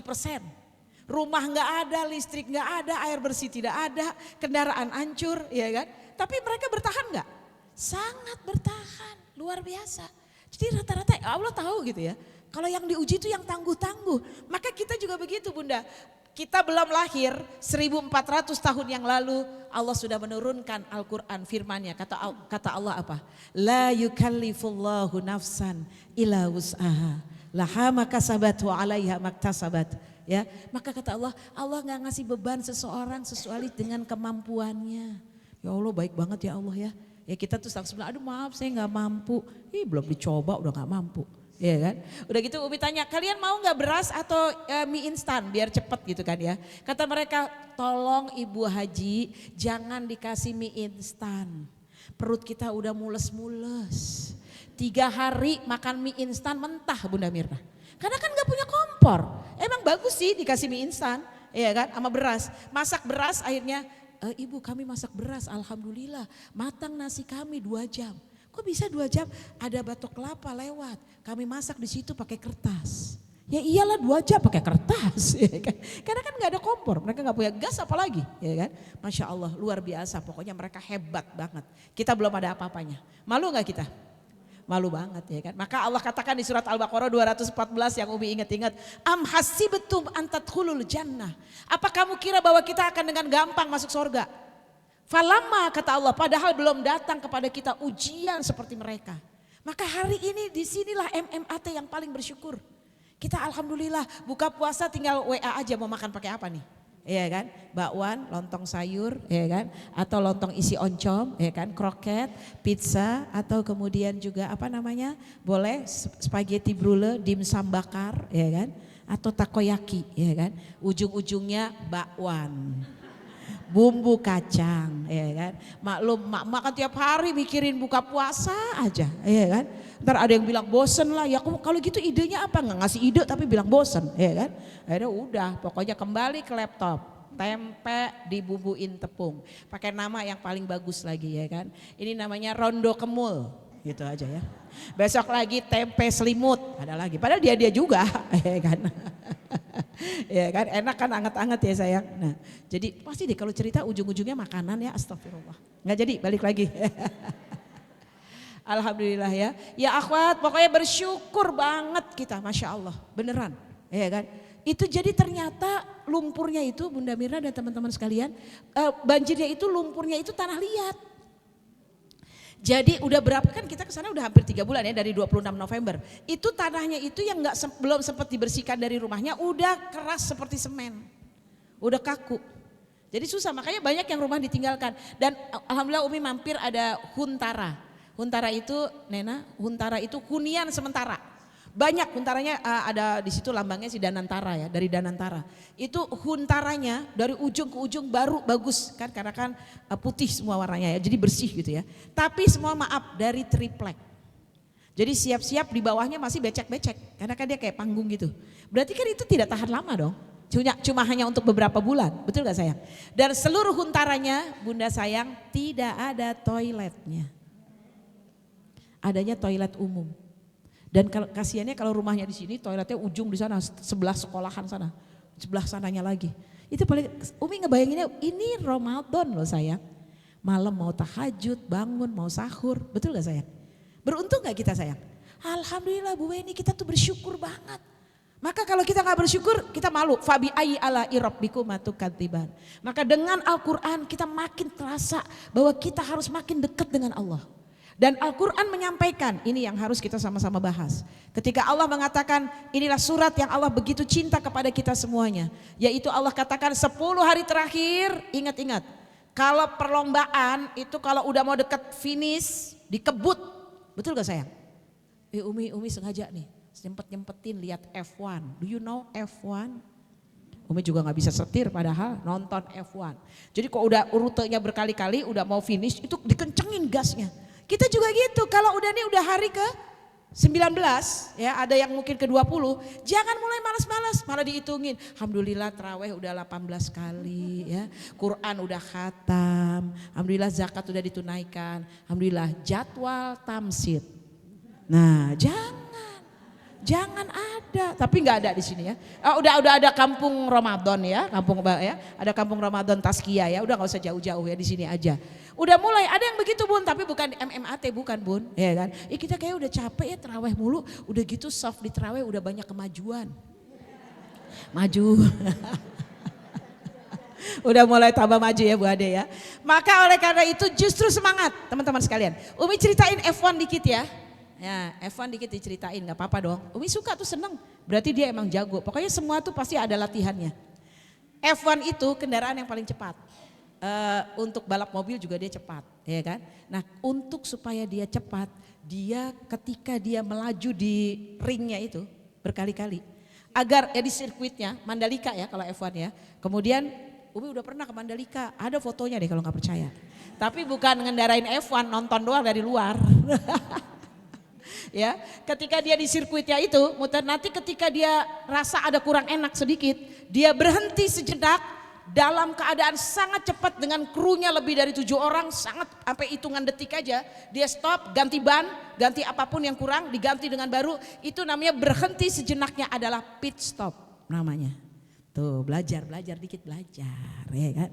Rumah gak ada, listrik gak ada, air bersih tidak ada, kendaraan hancur, ya kan. Tapi mereka bertahan gak? Sangat bertahan. Luar biasa. Jadi rata-rata Allah tahu gitu ya. Kalau yang diuji itu yang tangguh-tangguh. Maka kita juga begitu Bunda. Kita belum lahir 1400 tahun yang lalu Allah sudah menurunkan Al-Quran firman-Nya. Kata Allah apa? La yukallifullahu nafsan illa wus'aha. Laha makasabat wa alaiha maktasabat. Ya, maka kata Allah, Allah gak ngasih beban seseorang sesuai dengan kemampuannya. Ya Allah baik banget ya Allah ya. Ya kita tuh langsung bilang, aduh maaf saya gak mampu. Belum dicoba udah gak mampu. Iya kan? Udah gitu Umi tanya, kalian mau gak beras atau mie instan biar cepet gitu kan ya. Kata mereka, tolong Ibu Haji jangan dikasih mie instan. Perut kita udah mules-mules. 3 hari makan mie instan mentah Bunda Mirna. Karena kan gak punya kompor. Emang bagus sih dikasih mie instan, iya kan, sama beras. Masak beras akhirnya, Ibu kami masak beras alhamdulillah matang nasi kami 2 jam. Kok bisa 2 jam? Ada batok kelapa lewat. Kami masak di situ pakai kertas. Ya iyalah 2 jam pakai kertas. Ya kan? Karena kan gak ada kompor, mereka gak punya gas apalagi. Ya kan? Masya Allah luar biasa, pokoknya mereka hebat banget. Kita belum ada apa-apanya. Malu gak kita? Malu banget ya kan. Maka Allah katakan di surat Al-Baqarah 214 yang Umi ingat-ingat. Am hasibtum an tadkhulul jannah. Apa kamu kira bahwa kita akan dengan gampang masuk surga? Falamma kata Allah, padahal belum datang kepada kita ujian seperti mereka. Maka hari ini disinilah MMAT yang paling bersyukur. Kita alhamdulillah buka puasa tinggal WA aja mau makan pakai apa nih. ya kan, bakwan, lontong sayur, ya kan, atau lontong isi oncom, ya kan, kroket, pizza, atau kemudian juga apa namanya, boleh spaghetti brulee, dimsum bakar, ya kan, atau takoyaki, ya kan, ujung-ujungnya bakwan, bumbu kacang, ya kan. Maklum mak kan tiap hari mikirin buka puasa aja, ya kan. Ntar ada yang bilang bosen lah, ya kalau gitu idenya apa, nggak ngasih ide tapi bilang bosen, ya kan. Akhirnya udah, pokoknya kembali ke laptop, tempe dibumbuin tepung, pakai nama yang paling bagus lagi, ya kan. Ini namanya rondo kemul, gitu aja ya. Besok lagi tempe selimut, ada lagi, padahal dia juga, ya kan. Ya kan, enak kan, anget-anget ya sayang. Nah, jadi pasti deh kalau cerita ujung-ujungnya makanan ya, astagfirullah. Nggak jadi, balik lagi. Alhamdulillah ya. Ya akhwat, pokoknya bersyukur banget kita, Masya Allah, beneran. Ya kan, itu jadi ternyata lumpurnya itu Bunda Mirna dan teman-teman sekalian, banjirnya itu, lumpurnya itu tanah liat. Jadi udah berapa kan kita kesana udah hampir 3 bulan ya, dari 26 November. Itu tanahnya itu yang belum sempat dibersihkan dari rumahnya udah keras seperti semen. Udah kaku. Jadi susah, makanya banyak yang rumah ditinggalkan. Dan alhamdulillah Umi mampir ada Huntara. Huntara itu Nena, Huntara itu hunian sementara. Banyak huntaranya, ada di situ lambangnya si Danantara ya, dari Danantara. Itu huntaranya dari ujung ke ujung baru bagus kan, karena kan putih semua warnanya ya, jadi bersih gitu ya. Tapi semua maaf dari triplek. Jadi siap-siap di bawahnya masih becek-becek, karena kan dia kayak panggung gitu. Berarti kan itu tidak tahan lama dong. Cuma hanya untuk beberapa bulan, betul gak sayang? Dan seluruh huntaranya Bunda sayang tidak ada toiletnya. Adanya toilet umum. Dan kalau kasihannya kalau rumahnya di sini toiletnya ujung di sana, sebelah sekolahan sana, sebelah sananya lagi. Itu paling Umi ngebayanginnya ini Ramadan loh sayang. Malam mau tahajud, bangun, mau sahur, betul gak sayang? Beruntung gak kita sayang? Alhamdulillah Bu Weni, kita tuh bersyukur banget. Maka kalau kita gak bersyukur kita malu. Fabi ayyi ala irabbikum matukadziban. Maka dengan Al-Quran kita makin terasa bahwa kita harus makin dekat dengan Allah. Dan Al-Quran menyampaikan, ini yang harus kita sama-sama bahas. Ketika Allah mengatakan, inilah surat yang Allah begitu cinta kepada kita semuanya. Yaitu Allah katakan 10 hari terakhir, ingat-ingat. Kalau perlombaan itu kalau udah mau deket finish, dikebut. Betul gak sayang? Umi sengaja nih, nyempetin lihat F1. Do you know F1? Umi juga gak bisa setir padahal nonton F1. Jadi kok udah rutenya berkali-kali, udah mau finish, itu dikencengin gasnya. Kita juga gitu, kalau udah hari ke 19 ya, ada yang mungkin ke 20, jangan mulai malas-malas, malah dihitungin. Alhamdulillah terawih udah 18 kali ya, Quran udah khatam, alhamdulillah zakat udah ditunaikan, alhamdulillah jadwal tamsid. Nah, jangan ada, tapi nggak ada di sini ya. Udah ada kampung Ramadan ya, ada kampung Ramadan Tazkiyah ya, udah nggak usah jauh-jauh ya, di sini aja. Udah mulai ada yang begitu Bun, tapi bukan MMAT, bukan Bun, ya kan? Kita kayak udah capek ya terawih mulu, udah gitu soft di terawih udah banyak kemajuan. Maju. Udah mulai tambah maju ya Bu Ade ya. Maka oleh karena itu justru semangat teman-teman sekalian. Umi ceritain F1 dikit ya. Ya, F1 dikit diceritain, gak apa-apa dong. Umi suka tuh, seneng, berarti dia emang jago. Pokoknya semua tuh pasti ada latihannya. F1 itu kendaraan yang paling cepat. Untuk balap mobil juga dia cepat, ya kan. Nah untuk supaya dia cepat, dia ketika dia melaju di ringnya itu berkali-kali. Agar ya di sirkuitnya, Mandalika ya kalau F1 ya. Kemudian Umi udah pernah ke Mandalika, ada fotonya deh kalau gak percaya. Tapi bukan ngendarain F1, nonton doang dari luar. Ya, ketika dia di sirkuitnya itu, nanti ketika dia rasa ada kurang enak sedikit, dia berhenti sejenak dalam keadaan sangat cepat dengan krunya lebih dari 7 orang, sangat sampai hitungan detik aja, dia stop, ganti ban, ganti apapun yang kurang, diganti dengan baru, itu namanya berhenti sejenaknya adalah pit stop namanya. Tuh belajar dikit belajar, ya kan?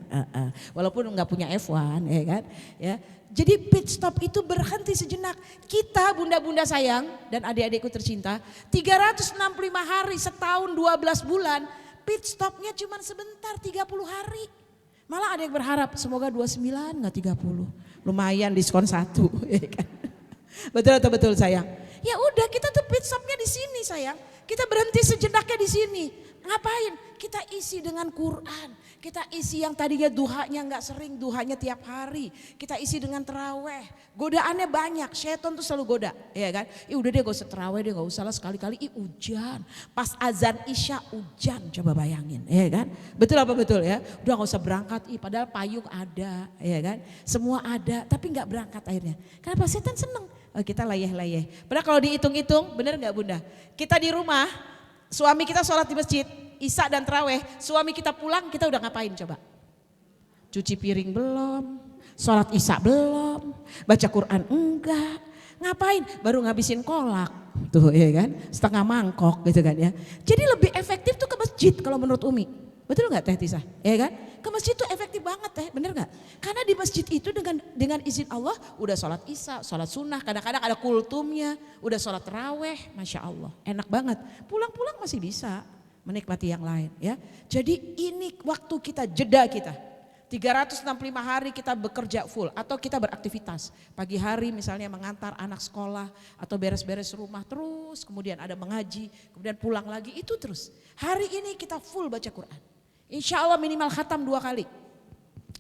Walaupun nggak punya F1, ya kan? Ya, jadi pit stop itu berhenti sejenak. Kita bunda-bunda sayang dan adik-adikku tercinta, 365 hari setahun 12 bulan, pit stopnya cuma sebentar 30 hari. Malah ada yang berharap semoga 29 nggak 30. Lumayan diskon 1, ya kan? Betul atau betul sayang? Ya udah kita tuh pit stopnya di sini sayang. Kita berhenti sejenaknya di sini. Ngapain? Kita isi dengan Quran. Kita isi yang tadinya duhanya nggak sering, duhanya tiap hari. Kita isi dengan terawih. Godaannya banyak, setan tuh selalu goda, ya kan? Udah deh gak usah terawih deh, gak usah lah sekali-kali. Hujan, pas azan isya hujan, coba bayangin, ya kan? Betul apa betul ya? Udah gak usah berangkat, padahal payung ada, ya kan? Semua ada, tapi nggak berangkat akhirnya. Kenapa? Setan seneng. Kita layeh-layeh. Padahal kalau dihitung-hitung, bener nggak Bunda? Kita di rumah, suami kita sholat di masjid, isya dan terawih, suami kita pulang kita udah ngapain coba? Cuci piring belum, sholat isya belum, baca Quran enggak, ngapain? Baru ngabisin kolak, tuh ya kan, setengah mangkok gitu kan ya. Jadi lebih efektif tuh ke masjid kalau menurut Umi, betul nggak Teh Tisah? Ya kan? Ke masjid tuh efektif banget Teh, bener nggak? Karena di masjid itu dengan izin Allah udah sholat isya, sholat sunnah, kadang-kadang ada kultumnya, udah sholat terawih, masya Allah, enak banget. Pulang-pulang masih bisa menikmati yang lain ya. Jadi ini waktu kita, jeda kita. 365 hari kita bekerja full atau kita beraktivitas. Pagi hari misalnya mengantar anak sekolah atau beres-beres rumah terus, kemudian ada mengaji, kemudian pulang lagi, itu terus. Hari ini kita full baca Quran. Insya Allah minimal khatam 2 kali.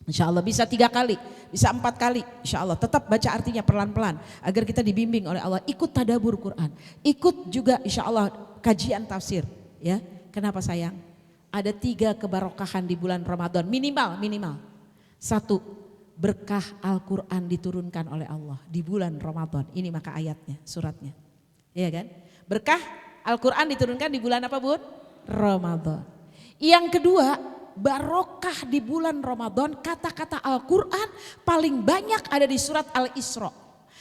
Insya Allah bisa 3 kali, bisa 4 kali. Insya Allah tetap baca artinya pelan-pelan agar kita dibimbing oleh Allah. Ikut tadabur Quran, ikut juga insya Allah kajian tafsir ya. Kenapa sayang? Ada 3 kebarokahan di bulan Ramadan minimal. 1, berkah Al-Quran diturunkan oleh Allah di bulan Ramadan. Ini maka ayatnya, suratnya. Iya kan? Berkah Al-Quran diturunkan di bulan apa Bun? Ramadan. Yang kedua, barokah di bulan Ramadan, kata-kata Al-Quran paling banyak ada di surat Al-Isra.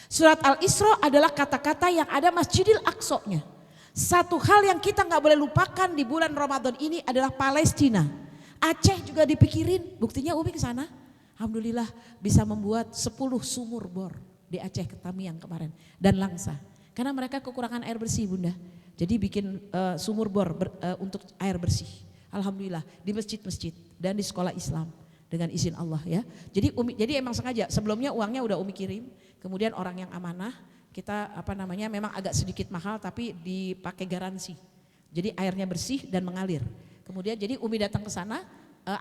Surat Al-Isra adalah kata-kata yang ada Masjidil Aqsa-nya. Satu hal yang kita gak boleh lupakan di bulan Ramadan ini adalah Palestina. Aceh juga dipikirin, buktinya Umi ke sana. Alhamdulillah bisa membuat 10 sumur bor di Aceh Tamiang kemarin dan Langsa. Karena mereka kekurangan air bersih Bunda. Jadi bikin sumur bor untuk air bersih. Alhamdulillah di masjid-masjid dan di sekolah Islam dengan izin Allah ya. Jadi emang sengaja sebelumnya uangnya udah Umi kirim, kemudian orang yang amanah kita memang agak sedikit mahal tapi dipakai garansi. Jadi airnya bersih dan mengalir. Kemudian jadi Umi datang ke sana,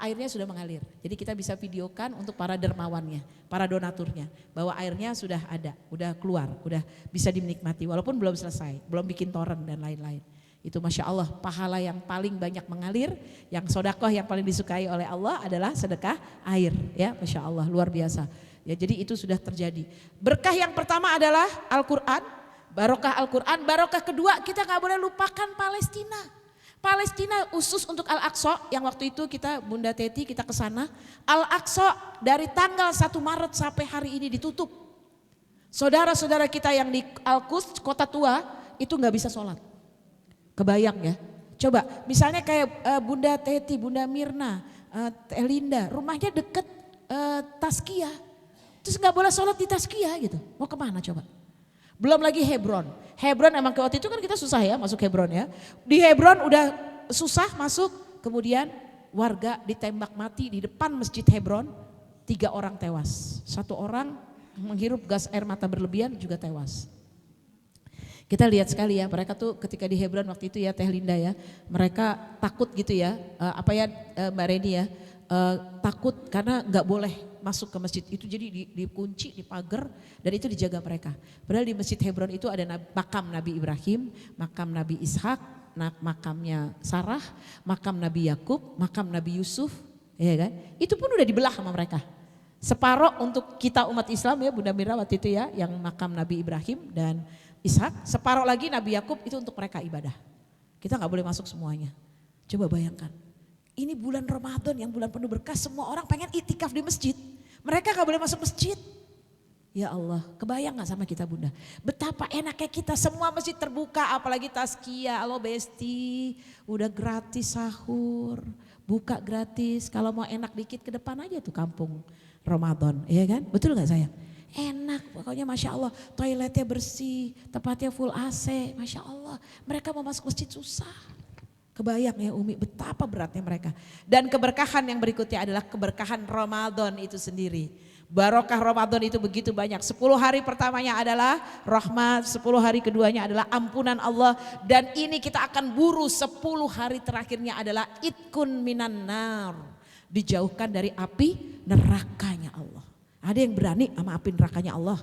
airnya sudah mengalir. Jadi kita bisa videokan untuk para dermawannya, para donaturnya bahwa airnya sudah ada, udah keluar, udah bisa dinikmati walaupun belum selesai, belum bikin toren dan lain-lain. Itu Masya Allah pahala yang paling banyak mengalir, yang sodakoh yang paling disukai oleh Allah adalah sedekah air ya, Masya Allah luar biasa. Ya jadi itu sudah terjadi. Berkah yang pertama adalah Al-Quran, barokah Al-Quran. Barokah kedua kita gak boleh lupakan Palestina. Palestina khusus untuk Al-Aqsa yang waktu itu kita Bunda Teti kita ke sana. Al-Aqsa dari tanggal 1 Maret sampai hari ini ditutup. Saudara-saudara kita yang di Al-Quds kota tua itu gak bisa sholat. Kebayang ya, coba misalnya kayak Bunda Teti, Bunda Mirna, Teh Linda, rumahnya deket Tazkiyah, terus nggak boleh sholat di Tazkiyah gitu, mau kemana coba? Belum lagi Hebron, emang waktu itu kan kita susah ya masuk Hebron ya, di Hebron udah susah masuk, kemudian warga ditembak mati di depan masjid Hebron, 3 orang tewas, 1 orang menghirup gas air mata berlebihan juga tewas. Kita lihat sekali ya, mereka tuh ketika di Hebron waktu itu ya Teh Linda ya, mereka takut gitu ya, Mbak Reni ya, takut karena nggak boleh masuk ke masjid itu, jadi dikunci, dipagar dan itu dijaga mereka. Padahal di masjid Hebron itu ada makam Nabi Ibrahim, makam Nabi Ishak, makamnya Sarah, makam Nabi Yakub, makam Nabi Yusuf, ya kan? Itu pun udah dibelah sama mereka. Separoh untuk kita umat Islam ya Bunda Mira waktu itu ya, yang makam Nabi Ibrahim dan Ishak, separuh lagi Nabi Yakub itu untuk mereka ibadah. Kita gak boleh masuk semuanya. Coba bayangkan, ini bulan Ramadan yang bulan penuh berkah, semua orang pengen itikaf di masjid. Mereka gak boleh masuk masjid. Ya Allah, kebayang gak sama kita Bunda? Betapa enaknya kita, semua masjid terbuka, apalagi Tazkiyah, Alo Besti, udah gratis sahur, buka gratis. Kalau mau enak dikit ke depan aja tuh kampung Ramadan, iya kan? Betul gak sayang? Enak pokoknya Masya Allah, toiletnya bersih, tempatnya full AC, Masya Allah. Mereka mau masuk masjid susah. Kebayang ya Umi betapa beratnya mereka. Dan keberkahan yang berikutnya adalah keberkahan Ramadan itu sendiri. Barokah Ramadan itu begitu banyak. 10 hari pertamanya adalah rahmat, 10 hari keduanya adalah ampunan Allah. Dan ini kita akan buru 10 hari terakhirnya adalah itkun minan nar. Dijauhkan dari api nerakanya Allah. Ada yang berani sama api nerakanya Allah?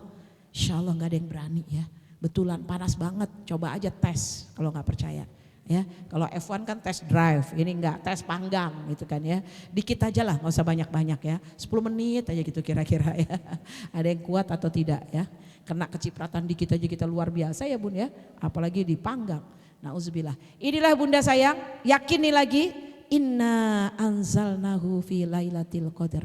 Insya Allah gak ada yang berani ya. Betulan panas banget, coba aja tes kalau gak percaya. Ya, kalau F1 kan test drive, ini enggak, tes panggang gitu kan ya. Dikit aja lah, nggak usah banyak-banyak ya. 10 menit aja gitu kira-kira ya. Ada yang kuat atau tidak ya. Kena kecipratan dikit aja kita luar biasa ya Bun ya. Apalagi dipanggang. Nauzubillah. Inilah Bunda sayang, yakini lagi. Inna anzalnahu fi lailatul qadar.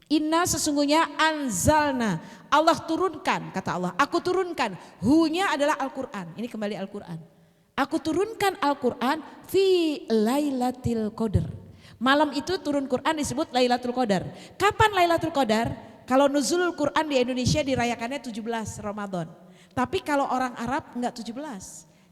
Inna sesungguhnya anzalna. Allah turunkan, kata Allah. Aku turunkan. Hu-nya adalah Al-Quran. Ini kembali Al-Quran. Aku turunkan Al-Quran fi Lailatul Qadar. Malam itu turun Quran disebut Lailatul Qadar. Kapan Lailatul Qadar? Kalau nuzulul Quran di Indonesia dirayakannya 17 Ramadan. Tapi kalau orang Arab enggak 17.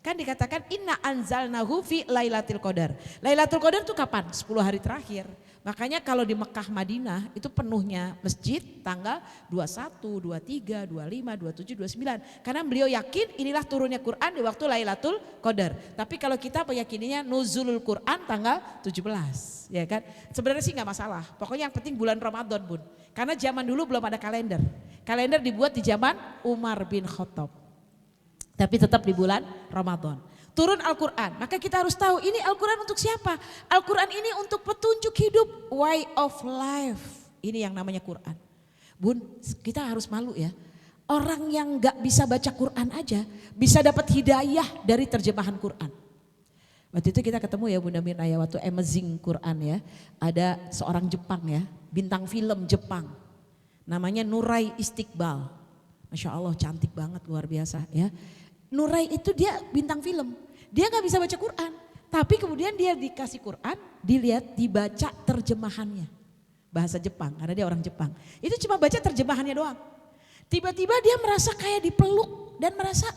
Kan dikatakan inna anzalnahu fi Lailatul Qadar. Lailatul Qadar itu kapan? 10 hari terakhir. Makanya kalau di Mekah Madinah itu penuhnya masjid tanggal 21, 23, 25, 27, 29. Karena beliau yakin inilah turunnya Quran di waktu Lailatul Qadar. Tapi kalau kita meyakininya nuzulul Quran tanggal 17. Ya kan? Sebenarnya sih nggak masalah. Pokoknya yang penting bulan Ramadan Bun. Karena zaman dulu belum ada kalender. Kalender dibuat di zaman Umar bin Khattab. Tapi tetap di bulan Ramadan. Turun Al-Quran, maka kita harus tahu ini Al-Quran untuk siapa? Al-Quran ini untuk petunjuk hidup, way of life. Ini yang namanya Quran. Bun, kita harus malu ya. Orang yang gak bisa baca Quran aja bisa dapat hidayah dari terjemahan Quran. Waktu itu kita ketemu ya Bunda Mirna ya, waktu Amazing Quran ya. Ada seorang Jepang ya, bintang film Jepang. Namanya Nurai Istiqbal. Masya Allah cantik banget luar biasa ya. Nurai itu dia bintang film. Dia gak bisa baca Quran. Tapi kemudian dia dikasih Quran, dilihat, dibaca terjemahannya. Bahasa Jepang, karena dia orang Jepang. Itu cuma baca terjemahannya doang. Tiba-tiba dia merasa kayak dipeluk dan merasa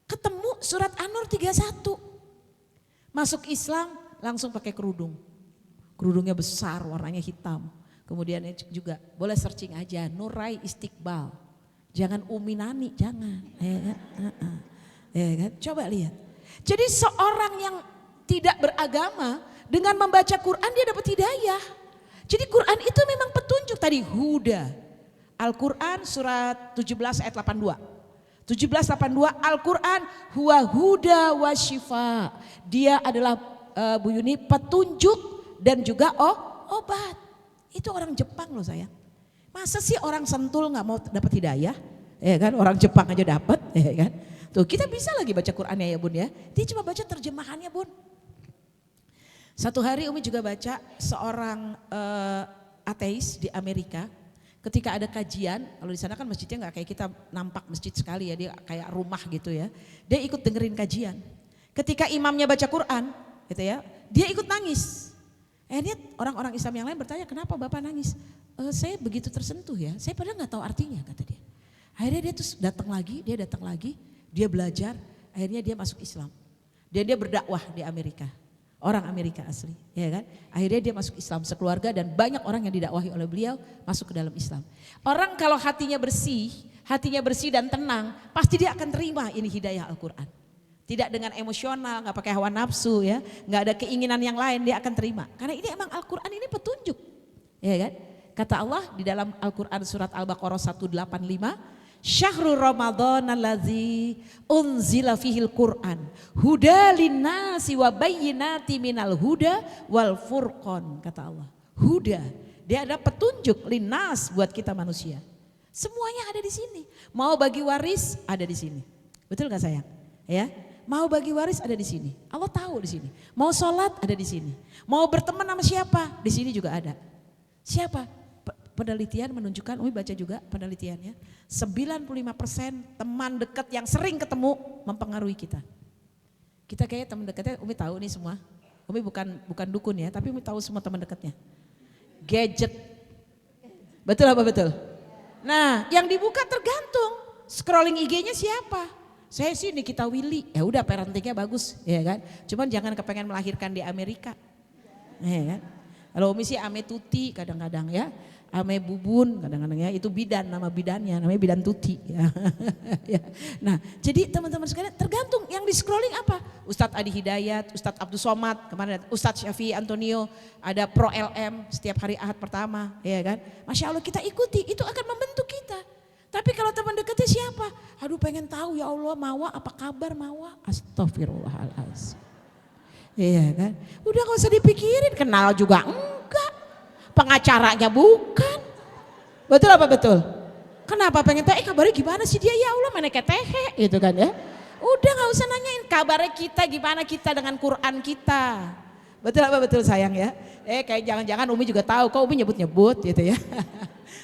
ketemu surat An-Nur 31. Masuk Islam langsung pakai kerudung. Kerudungnya besar, warnanya hitam. Kemudian juga boleh searching aja, Nurai Istiqbal. Jangan Umi Nani, jangan. Ya kan? Coba lihat. Jadi seorang yang tidak beragama dengan membaca Quran dia dapat hidayah. Jadi Quran itu memang petunjuk tadi huda. Al-Quran surat 17 ayat 82. 1782 Al-Quran huwa huda wa syifa. Dia adalah Bu Yuni petunjuk dan juga obat. Itu orang Jepang loh sayang. Masa sih orang Sentul nggak mau dapat hidayah? Ya kan orang Jepang aja dapat, ya kan? Tuh kita bisa lagi baca Qurannya ya Bun ya. Dia cuma baca terjemahannya Bun. Satu hari Umi juga baca seorang ateis di Amerika. Ketika ada kajian, kalau di sana kan masjidnya nggak kayak kita nampak masjid sekali ya, dia kayak rumah gitu ya. Dia ikut dengerin kajian. Ketika imamnya baca Quran, gitu ya, dia ikut nangis. Akhirnya orang-orang Islam yang lain bertanya, kenapa Bapak nangis? Saya begitu tersentuh ya, saya padahal nggak tahu artinya kata dia. Akhirnya dia terus datang lagi, dia belajar, akhirnya dia masuk Islam. Dia berdakwah di Amerika, orang Amerika asli, ya kan? Akhirnya dia masuk Islam sekeluarga dan banyak orang yang didakwahi oleh beliau masuk ke dalam Islam. Orang kalau hatinya bersih dan tenang, pasti dia akan terima ini hidayah Al-Quran. Tidak dengan emosional, nggak pakai hawa nafsu ya, nggak ada keinginan yang lain dia akan terima. Karena ini emang Al-Quran ini petunjuk, ya kan? Kata Allah di dalam Al-Quran surat Al-Baqarah 185. Syahrul Ramadan allazi unzila fihil Qur'an huda linnasi wa bayyinati minal huda wal furqan, kata Allah. Huda, dia ada petunjuk linnas buat kita manusia. Semuanya ada di sini. Mau bagi waris ada di sini. Betul gak sayang? Ya. Mau bagi waris ada di sini. Allah tahu di sini. Mau sholat ada di sini. Mau berteman sama siapa? Di sini juga ada. Siapa? Penelitian menunjukkan, Umi baca juga penelitiannya, 95% teman dekat yang sering ketemu mempengaruhi kita. Kita kayak teman dekatnya, Umi tahu nih semua. Umi bukan dukun ya, tapi Umi tahu semua teman dekatnya. Gadget. Betul apa betul? Nah, yang dibuka tergantung. Scrolling IG-nya siapa? Saya sih Nikita Willy. Ya udah parentingnya bagus, ya kan? Cuman jangan kepengen melahirkan di Amerika. Ya kan? Kalau Umi sih Ame Tuti kadang-kadang ya. ame bubun kadang-kadang ya, itu bidan, nama bidannya namanya bidan tuti ya. Ya. Nah jadi teman-teman sekalian tergantung yang di scrolling apa. Ustadz Adi Hidayat, Ustadz Abdul Somad, kemarin ada Ustadz Syafi'i Antonio, ada Pro LM setiap hari Ahad pertama ya kan. Masya Allah kita ikuti, itu akan membentuk kita. Tapi kalau teman dekatnya siapa? Aduh pengen tahu ya Allah Mawa apa kabar Mawa? Astagfirullahaladzim. Iya kan, udah gak usah dipikirin, kenal juga enggak, pengacaranya bukan, betul apa betul? Kenapa pengen tahu, kabarnya gimana sih dia ya Allah mana ketehe gitu kan ya. Udah gak usah nanyain kabarnya kita gimana kita dengan Quran kita. Betul apa betul sayang ya? Kayak jangan-jangan Umi juga tahu, kok Umi nyebut-nyebut gitu ya.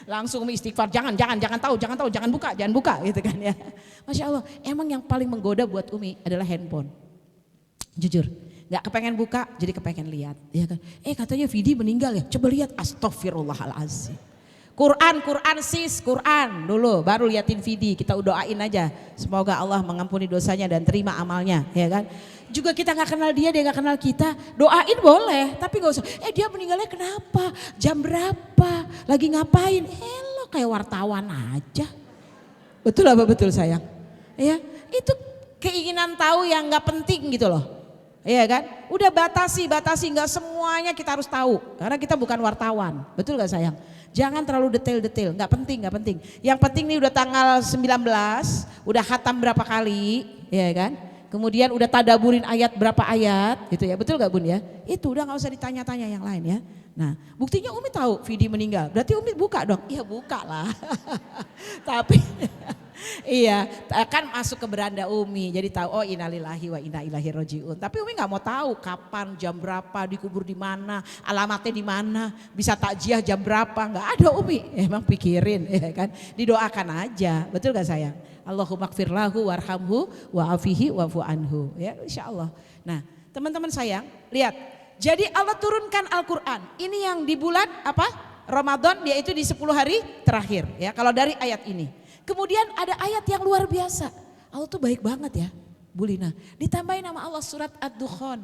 Langsung Umi istighfar, jangan tahu, jangan buka gitu kan ya. Masya Allah, emang yang paling menggoda buat Umi adalah handphone. Jujur. Gak kepengen buka, jadi kepengen lihat. Ya kan? Katanya Vidi meninggal ya, coba lihat, astagfirullahaladzim. Quran sis, Quran dulu, baru liatin Vidi, kita doain aja. Semoga Allah mengampuni dosanya dan terima amalnya, ya kan. Juga kita gak kenal dia gak kenal kita, doain boleh, tapi gak usah, dia meninggalnya kenapa, jam berapa, lagi ngapain, lo kayak wartawan aja. Betul apa betul sayang? Ya, itu keinginan tahu yang gak penting gitu loh. Iya kan, udah batasi nggak semuanya kita harus tahu karena kita bukan wartawan, betul gak sayang? Jangan terlalu detail, nggak penting. Yang penting nih udah tanggal 19, udah khatam berapa kali, ya kan? Kemudian udah tadaburin ayat berapa ayat, gitu ya, betul gak Bun ya? Itu udah nggak usah ditanya-tanya yang lain ya. Nah, buktinya Umi tahu Vidi meninggal, berarti Umi buka dong? Iya buka lah, tapi iya, kan masuk ke beranda Umi, jadi tahu oh innalillahi wa inna ilaihi rajiun. Tapi Umi nggak mau tahu kapan, jam berapa, dikubur di mana, alamatnya di mana, bisa takjiah jam berapa, nggak ada Umi. Emang pikirin, ya kan? Didoakan aja, betul gak sayang? Allahumma gfir lahu warhamhu wa'afihi wa'fu anhu, ya insya Allah. Nah teman-teman sayang, lihat, jadi Allah turunkan Al-Quran. Ini yang di bulan apa? Ramadan, yaitu di 10 hari terakhir, ya. Kalau dari ayat ini. Kemudian ada ayat yang luar biasa. Allah tuh baik banget ya, Bu Lina. Ditambahin nama Allah surat Ad-Dukhan.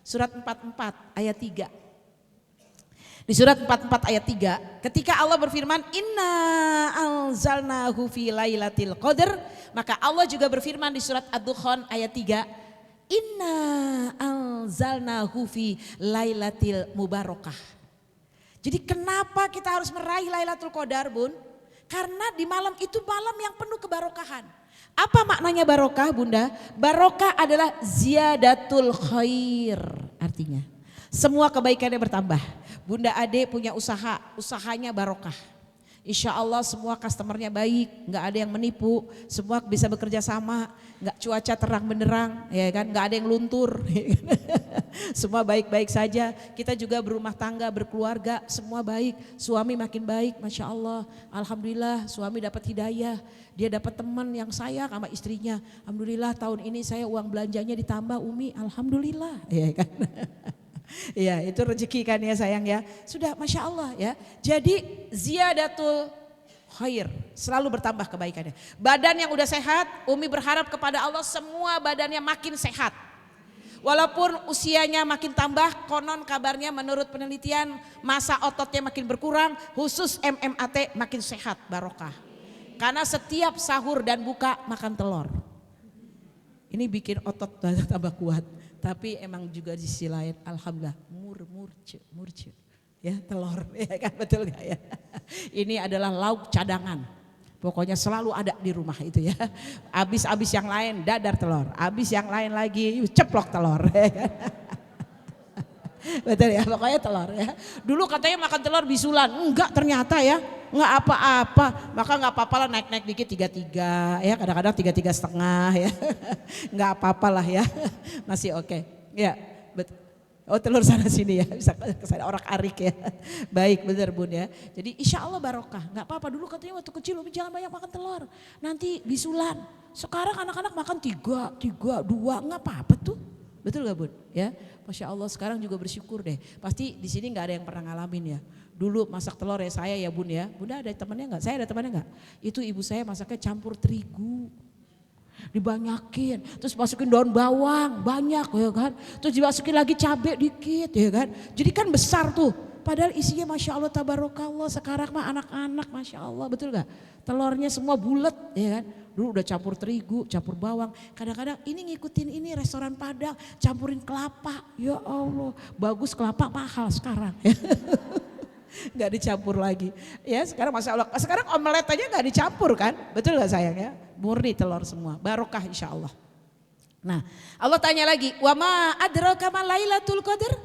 Surat 44 ayat 3. Di surat 44 ayat 3, ketika Allah berfirman, Inna anzalnahu fi lailatul qadr, maka Allah juga berfirman di surat Ad-Dukhan ayat 3, Inna anzalnahu fi lailatul mubarakah. Jadi kenapa kita harus meraih Lailatul Qadar, Bun? Karena di malam itu malam yang penuh kebarokahan. Apa maknanya barokah Bunda? Barokah adalah ziyadatul khair artinya. Semua kebaikannya bertambah. Bunda Ade punya usaha, usahanya barokah. Insya Allah semua customernya baik, nggak ada yang menipu, semua bisa bekerja sama, nggak cuaca terang benderang, ya kan, nggak ada yang luntur, semua baik-baik saja. Kita juga berumah tangga, berkeluarga, semua baik, suami makin baik, masya Allah, alhamdulillah suami dapat hidayah, dia dapat teman yang sayang sama istrinya, alhamdulillah tahun ini saya uang belanjanya ditambah Umi, alhamdulillah, ya kan. Iya itu rezeki kan ya sayang ya. Sudah masya Allah ya. Jadi ziyadatul khair, selalu bertambah kebaikannya. Badan yang udah sehat, Umi berharap kepada Allah semua badannya makin sehat. Walaupun usianya makin tambah, konon kabarnya menurut penelitian masa ototnya makin berkurang, khusus MMAT makin sehat barokah. Karena setiap sahur dan buka makan telur. Ini bikin otot tambah kuat. Tapi emang juga di sisi lain alhamdulillah murce ya telur ya kan, betul gak ya? Ini adalah lauk cadangan. Pokoknya selalu ada di rumah itu ya. Abis yang lain dadar telur, abis yang lain lagi ceplok telur. Ya kan? Betul ya, pokoknya telur ya. Dulu katanya makan telur bisulan, enggak ternyata ya. Enggak apa-apa, maka enggak apa-apa lah naik-naik dikit 3-3 ya, kadang-kadang 3-3,5 ya. Enggak apa-apa lah ya, masih oke. Ya, betul. Oh telur sana sini ya, bisa kesana orang arik ya. Baik benar Bun ya. Jadi insya Allah barokah, enggak apa-apa. Dulu katanya waktu kecil jangan banyak makan telur, nanti bisulan. Sekarang anak-anak makan 3, 2, enggak apa-apa tuh. Betul gak Bun? Ya, masya Allah sekarang juga bersyukur deh. Pasti di sini nggak ada yang pernah ngalamin ya. Dulu masak telur ya saya ya Bun ya. Bunda ada temannya nggak? Saya ada temannya nggak? Itu ibu saya masaknya campur terigu, dibanyakin, terus masukin daun bawang banyak ya kan. Terus dimasukin lagi cabai dikit ya kan. Jadi kan besar tuh. padahal isinya Masya Allah tabarakallah. Sekarang mah anak-anak Masya Allah, betul gak? Telurnya semua bulat ya kan. Dulu udah campur terigu, campur bawang. Kadang-kadang ini ngikutin ini restoran Padang, campurin kelapa. Ya Allah, bagus kelapa mahal sekarang. Gak dicampur lagi. Ya sekarang Masya Allah, sekarang omelet aja gak dicampur kan. Betul gak sayang ya? Murni telur semua, barokah insya Allah. Nah Allah tanya lagi, wa ma adraka ma lailatul qadar.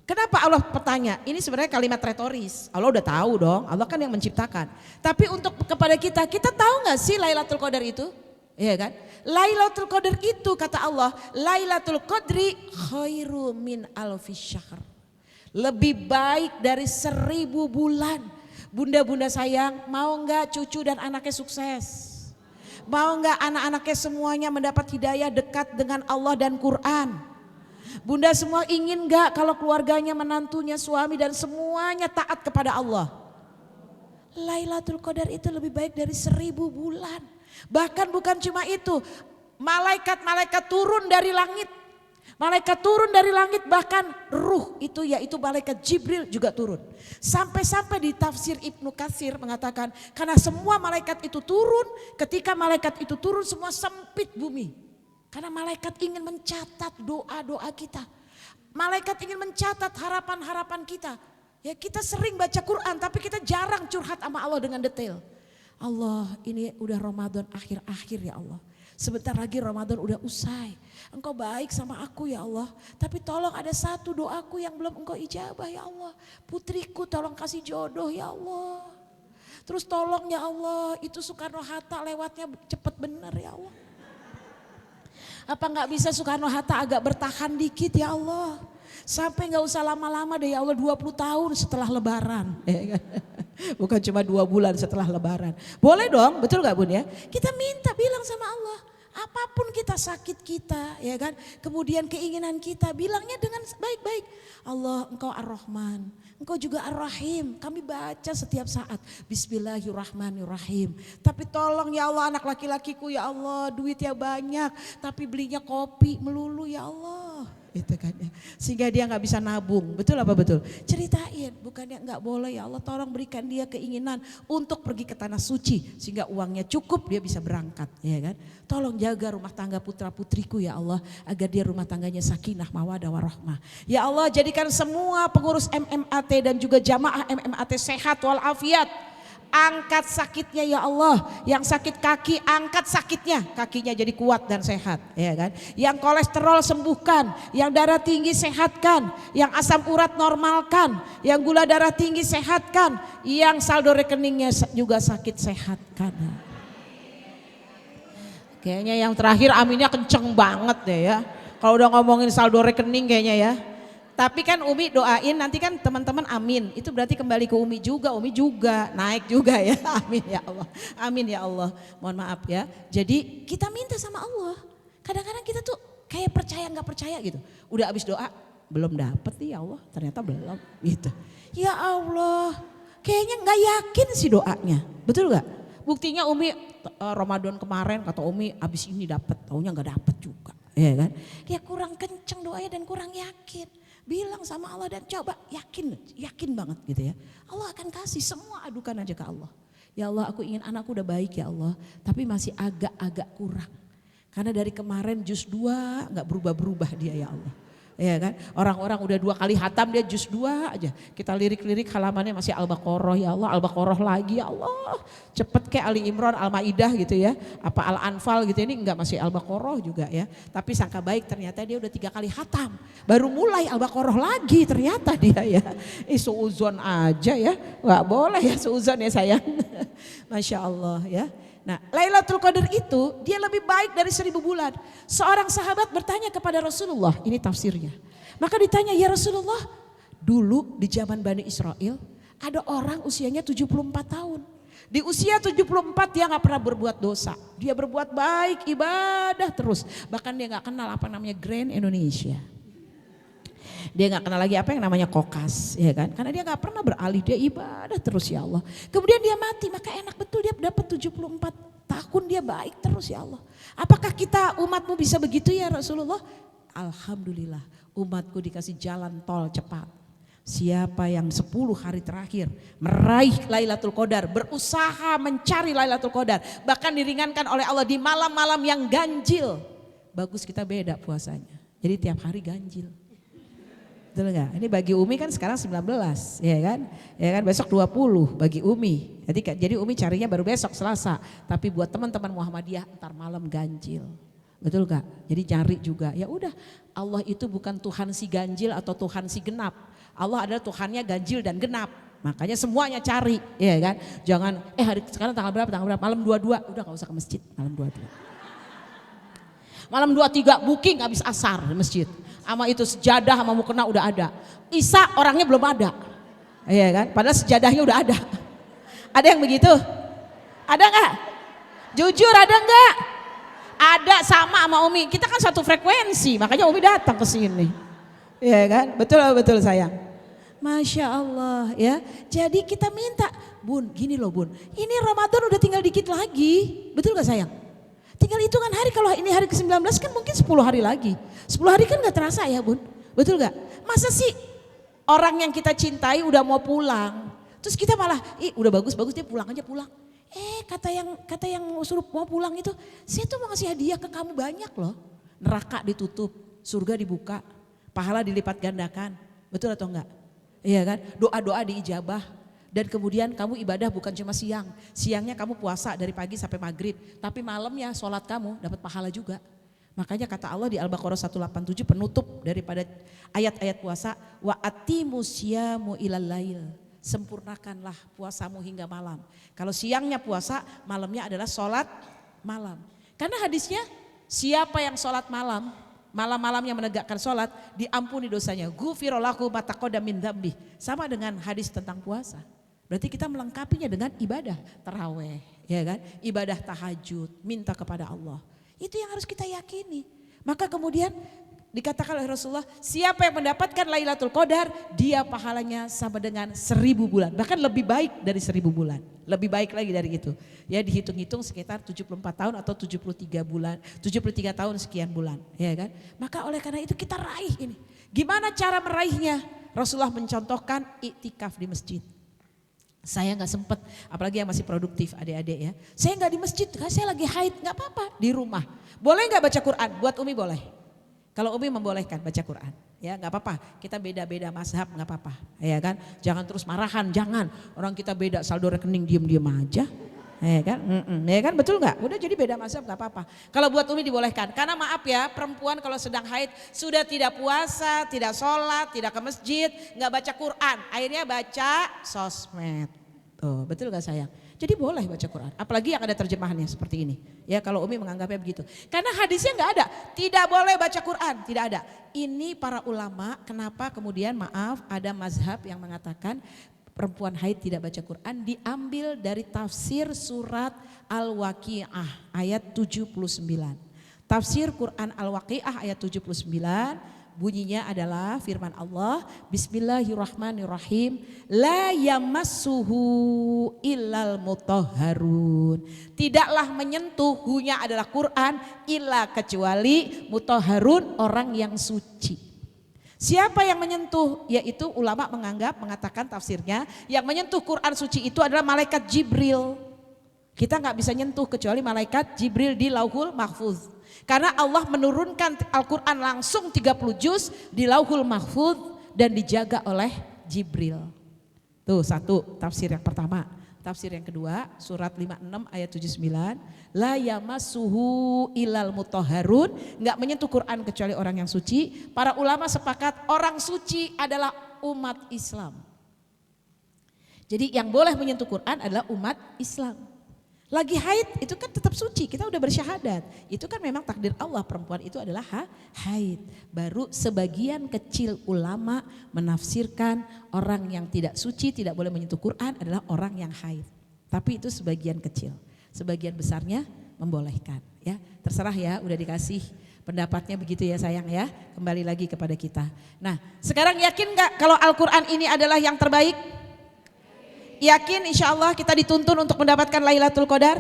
Kenapa Allah bertanya? Ini sebenarnya kalimat retoris. Allah udah tahu dong, Allah kan yang menciptakan. Tapi untuk kepada kita tahu gak sih Lailatul Qadar itu? Iya kan? Lailatul Qadar itu kata Allah, Lailatul Qadri khairu min alfi syahr. Lebih baik dari 1000 bulan. Bunda-bunda sayang, mau gak cucu dan anaknya sukses? Mau gak anak-anaknya semuanya mendapat hidayah dekat dengan Allah dan Quran? Bunda semua ingin gak kalau keluarganya, menantunya, suami dan semuanya taat kepada Allah? Lailatul Qadar itu lebih baik dari 1000 bulan. Bahkan bukan cuma itu, malaikat-malaikat turun dari langit. Malaikat turun dari langit, bahkan ruh itu yaitu malaikat Jibril juga turun. Sampai-sampai di tafsir Ibnu Katsir mengatakan karena semua malaikat itu turun, ketika malaikat itu turun semua sempit bumi. Karena malaikat ingin mencatat doa-doa kita. Malaikat ingin mencatat harapan-harapan kita. Ya kita sering baca Quran tapi kita jarang curhat sama Allah dengan detail. Allah ini udah Ramadan akhir-akhir ya Allah. Sebentar lagi Ramadan udah usai. Engkau baik sama aku ya Allah. Tapi tolong ada satu doaku yang belum engkau ijabah ya Allah. Putriku tolong kasih jodoh ya Allah. Terus tolong ya Allah itu Soekarno-Hatta lewatnya cepet bener ya Allah. Apa gak bisa Soekarno-Hatta agak bertahan dikit ya Allah. Sampai gak usah lama-lama deh ya Allah 20 tahun setelah lebaran. Bukan cuma 2 bulan setelah lebaran. Boleh dong, betul gak Bun ya? Kita minta bilang sama Allah. Apapun kita sakit kita ya kan. Kemudian keinginan kita bilangnya dengan baik-baik. Allah engkau Ar-Rahman. Engkau juga Ar-Rahim. Kami baca setiap saat. Bismillahirrahmanirrahim. Tapi tolong ya Allah anak laki-lakiku ya Allah. Duitnya banyak. Tapi belinya kopi melulu ya Allah. Itu kan ya. Sehingga dia gak bisa nabung. Betul apa betul? Ceritain. Bukannya gak boleh ya Allah. Tolong berikan dia keinginan untuk pergi ke tanah suci. Sehingga uangnya cukup dia bisa berangkat. Ya kan? Tolong jaga rumah tangga putra putriku ya Allah. Agar dia rumah tangganya sakinah mawadah warahmah. Ya Allah jadikan semua pengurus MMAT dan juga jamaah MMAT sehat walafiat. Angkat sakitnya ya Allah. Yang sakit kaki angkat sakitnya. Kakinya jadi kuat dan sehat. Ya kan? Yang kolesterol sembuhkan. Yang darah tinggi sehatkan. Yang asam urat normalkan. Yang gula darah tinggi sehatkan. Yang saldo rekeningnya juga sakit sehatkan. Kayaknya yang terakhir aminnya kenceng banget deh ya. Kalau udah ngomongin saldo rekening kayaknya ya. Tapi kan Umi doain nanti kan teman-teman amin. Itu berarti kembali ke Umi juga naik juga ya. Amin ya Allah. Amin ya Allah. Mohon maaf ya. Jadi kita minta sama Allah. Kadang-kadang kita tuh kayak percaya nggak percaya gitu. Udah habis doa belum dapet nih ya Allah. Ternyata belum gitu. Ya Allah. Kayaknya nggak yakin sih doanya. Betul nggak? Buktinya Umi Ramadan kemarin kata Umi habis ini dapet. Taunya nggak dapet juga. Ya kan? Ya kurang kenceng doanya dan kurang yakin. Bilang sama Allah dan coba yakin banget gitu ya. Allah akan kasih, semua adukan aja ke Allah. Ya Allah aku ingin anakku udah baik ya Allah. Tapi masih agak-agak kurang. Karena dari kemarin juz 2 gak berubah-berubah dia ya Allah. Ya kan, orang-orang udah 2 kali hatam dia juz 2 aja. Kita lirik-lirik halamannya masih Al-Baqarah ya Allah, Al-Baqarah lagi ya Allah. Cepet kayak Ali Imran, Al-Maidah gitu ya. Apa Al-Anfal gitu, ini enggak masih Al-Baqarah juga ya. Tapi sangka baik ternyata dia udah 3 kali hatam. Baru mulai Al-Baqarah lagi ternyata dia ya. Suuzon aja ya, gak boleh ya suuzon ya sayang. Masya Allah ya. Nah Lailatul Qadar itu dia lebih baik dari 1000 bulan. Seorang sahabat bertanya kepada Rasulullah, ini tafsirnya. Maka ditanya, ya Rasulullah, dulu di zaman Bani Israel ada orang usianya 74 tahun. Di usia 74 dia gak pernah berbuat dosa. Dia berbuat baik, ibadah terus. Bahkan dia gak kenal apa namanya Grand Indonesia. Dia gak kenal lagi apa yang namanya kokas, ya kan? Karena dia gak pernah beralih, dia ibadah terus ya Allah. Kemudian dia mati, maka enak betul dia dapat 74 tahun dia baik terus ya Allah. Apakah kita umatmu bisa begitu ya Rasulullah? Alhamdulillah umatku dikasih jalan tol cepat. Siapa yang 10 hari terakhir meraih Lailatul Qadar, berusaha mencari Lailatul Qadar, bahkan diringankan oleh Allah di malam-malam yang ganjil. Bagus kita beda puasanya. Jadi tiap hari ganjil. Betul enggak? Ini bagi Umi kan sekarang 19, ya kan? Ya kan besok 20 bagi Umi. Jadi Umi carinya baru besok Selasa, tapi buat teman-teman Muhammadiyah ntar malam ganjil. Betul gak? Jadi cari juga. Ya udah, Allah itu bukan Tuhan si ganjil atau Tuhan si genap. Allah adalah Tuhannya ganjil dan genap. Makanya semuanya cari, ya kan? Jangan hari sekarang tanggal berapa? Malam 22, udah gak usah ke masjid malam 22. Malam 23 booking habis asar di masjid. Sama itu sejadah sama mukena udah ada. Isa orangnya belum ada. Iya kan? Padahal sejadahnya udah ada. Ada yang begitu? Ada gak? Jujur ada gak? Ada sama Umi. Kita kan satu frekuensi, makanya Umi datang ke sini. Iya kan? Betul sayang. Masya Allah ya. Jadi kita minta, Bun, gini loh Bun. Ini Ramadan udah tinggal dikit lagi. Betul gak sayang? Tinggal hitungan hari, kalau ini hari ke-19 kan mungkin 10 hari lagi. 10 hari kan gak terasa ya Bun. Betul gak? Masa sih orang yang kita cintai udah mau pulang. Terus kita malah, udah bagus dia pulang aja pulang. Kata yang suruh mau pulang itu, saya tuh mau ngasih hadiah ke kamu banyak loh. Neraka ditutup, surga dibuka, pahala dilipat gandakan. Betul atau enggak? Iya kan? Doa-doa diijabah. Dan kemudian kamu ibadah bukan cuma siang. Siangnya kamu puasa dari pagi sampai maghrib. Tapi malamnya sholat kamu dapat pahala juga. Makanya kata Allah di Al-Baqarah 187 penutup daripada ayat-ayat puasa. Wa atimus syamu ilal lail. Sempurnakanlah puasamu hingga malam. Kalau siangnya puasa, malamnya adalah sholat malam. Karena hadisnya siapa yang sholat malam, malam-malamnya menegakkan sholat, diampuni dosanya. Ghufira lahu ma taqaddama min dzambi. Sama dengan hadis tentang puasa. Berarti kita melengkapinya dengan ibadah taraweh, ya kan? Ibadah tahajud, minta kepada Allah. Itu yang harus kita yakini. Maka kemudian dikatakan oleh Rasulullah, siapa yang mendapatkan Lailatul Qadar, dia pahalanya sama dengan 1000 bulan. Bahkan lebih baik dari 1000 bulan. Lebih baik lagi dari itu. Ya dihitung-hitung sekitar 74 tahun atau 73 bulan, 73 tahun sekian bulan, ya kan? Maka oleh karena itu kita raih ini. Gimana cara meraihnya? Rasulullah mencontohkan iktikaf di masjid. Saya nggak sempet, apalagi yang masih produktif adik-adik ya. Saya nggak di masjid, saya lagi haid, nggak apa-apa di rumah. Boleh nggak baca Quran? Buat Umi boleh. Kalau Umi membolehkan baca Quran, ya nggak apa-apa. Kita beda-beda mazhab nggak apa-apa, ya kan? Jangan terus marahan, jangan. Orang kita beda saldo rekening diem-diem aja, ya kan? Ya kan betul nggak? Udah jadi beda mazhab nggak apa-apa. Kalau buat Umi dibolehkan, karena maaf ya perempuan kalau sedang haid sudah tidak puasa, tidak sholat, tidak ke masjid, nggak baca Quran, akhirnya baca sosmed. Tuh betul nggak sayang? Jadi boleh baca Quran, apalagi yang ada terjemahannya seperti ini. Ya kalau Umi menganggapnya begitu. Karena hadisnya nggak ada, tidak boleh baca Quran, tidak ada. Ini para ulama kenapa kemudian maaf ada mazhab yang mengatakan perempuan haid tidak baca Quran diambil dari tafsir surat Al-Waqi'ah ayat 79. Tafsir Quran Al-Waqi'ah ayat 79 bunyinya adalah firman Allah, Bismillahirrahmanirrahim, la yamassuhu illal mutahharun. Tidaklah menyentuh, hunya adalah Quran, illa kecuali mutahharun, orang yang suci. Siapa yang menyentuh? Yaitu ulama mengatakan tafsirnya, yang menyentuh Quran suci itu adalah malaikat Jibril. Kita nggak bisa nyentuh kecuali malaikat Jibril di Lauhul Mahfuz. Karena Allah menurunkan Al-Quran langsung 30 juz di Lauhul Mahfuz dan dijaga oleh Jibril. Tuh satu tafsir yang pertama. Tafsir yang kedua surat 56 ayat 79. La yamassuhu ilal mutahharun. Enggak menyentuh Quran kecuali orang yang suci. Para ulama sepakat orang suci adalah umat Islam. Jadi yang boleh menyentuh Quran adalah umat Islam. Lagi haid itu kan tetap suci, kita udah bersyahadat. Itu kan memang takdir Allah, perempuan itu adalah haid. Baru sebagian kecil ulama menafsirkan orang yang tidak suci, tidak boleh menyentuh Quran adalah orang yang haid. Tapi itu sebagian kecil, sebagian besarnya membolehkan. Ya, terserah ya, udah dikasih pendapatnya begitu ya sayang ya. Kembali lagi kepada kita. Nah sekarang yakin gak kalau Al-Quran ini adalah yang terbaik? Yakin insya Allah kita dituntun untuk mendapatkan Lailatul Qadar?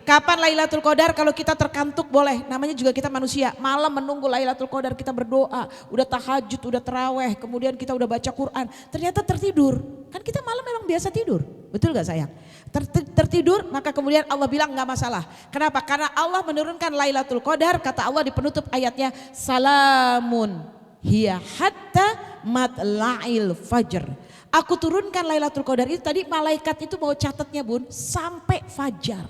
Kapan Lailatul Qadar? Kalau kita terkantuk boleh, namanya juga kita manusia. Malam menunggu Lailatul Qadar, kita berdoa, udah tahajud, udah terawih, kemudian kita udah baca Quran. Ternyata tertidur, kan kita malam memang biasa tidur, betul gak sayang? Tertidur, maka kemudian Allah bilang gak masalah. Kenapa? Karena Allah menurunkan Lailatul Qadar, kata Allah di penutup ayatnya, salamun hiya hatta matla'il fajr. Aku turunkan Lailatul Qadar itu tadi malaikat itu mau catatnya bun sampai fajar.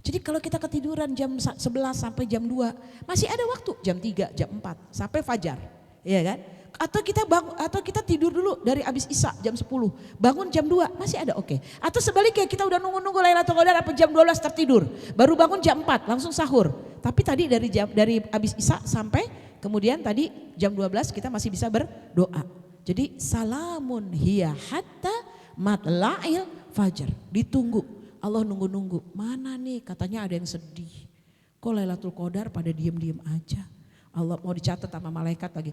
Jadi kalau kita ketiduran jam 11 sampai jam 2 masih ada waktu jam 3, jam 4 sampai fajar. Iya kan? Atau kita tidur dulu dari abis Isya jam 10, bangun jam 2 masih ada oke. Atau sebaliknya kita udah nunggu Lailatul Qadar apa jam 12 tertidur, baru bangun jam 4 langsung sahur. Tapi tadi dari abis Isya sampai kemudian tadi jam 12 kita masih bisa berdoa. Jadi salamun hiya hatta matla'il fajr. Ditunggu. Allah nunggu-nunggu. Mana nih katanya ada yang sedih. Kok Lailatul Qadar pada diem-diem aja. Allah mau dicatat sama malaikat lagi.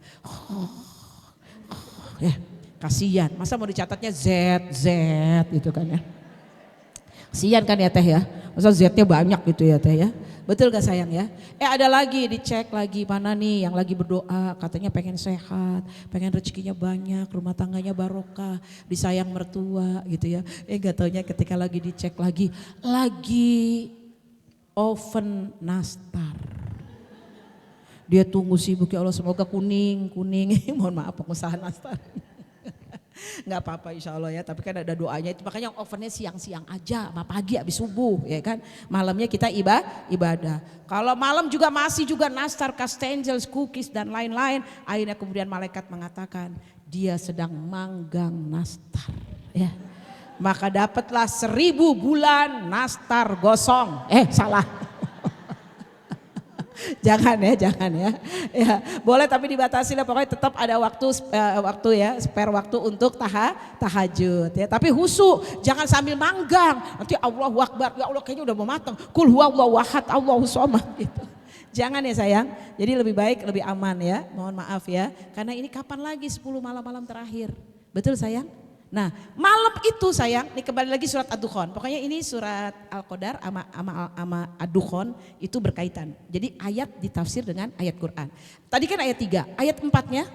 Ya, kasihan. Masa mau dicatatnya Z gitu kan ya. Kasihan kan ya teh ya. Masa Z-nya banyak gitu ya teh ya. Betul gak sayang ya? Ada lagi dicek lagi mana nih yang lagi berdoa katanya pengen sehat, pengen rezekinya banyak, rumah tangganya barokah, disayang mertua gitu ya. Gak taunya ketika lagi dicek lagi oven nastar. Dia tunggu sibuk ya Allah semoga kuning. Mohon maaf pengusaha nastar. Nggak apa-apa insya Allah ya, tapi kan ada doanya itu, makanya ovennya siang-siang aja sama pagi habis subuh ya kan, malamnya kita ibadah. Kalau malam juga masih juga nastar, kastengels, cookies dan lain-lain, akhirnya kemudian malaikat mengatakan dia sedang manggang nastar ya, maka dapatlah 1000 bulan nastar gosong, salah. Jangan ya. Ya, boleh tapi dibatasi lah, pokoknya tetap ada waktu ya, spare waktu untuk tahajud ya. Tapi husu, jangan sambil manggang. Nanti Allahu Akbar, ya Allah kayaknya udah mau matang. Qul huwallahu ahad, Allahu somad gitu. Jangan ya sayang. Jadi lebih baik, lebih aman ya. Mohon maaf ya. Karena ini kapan lagi 10 malam-malam terakhir. Betul sayang? Nah malam itu sayang, ini kembali lagi surat Ad-Dukhan. Pokoknya ini surat Al-Qadar sama Ad-Dukhan itu berkaitan. Jadi ayat ditafsir dengan ayat Quran. Tadi kan ayat 3, ayat 4-nya.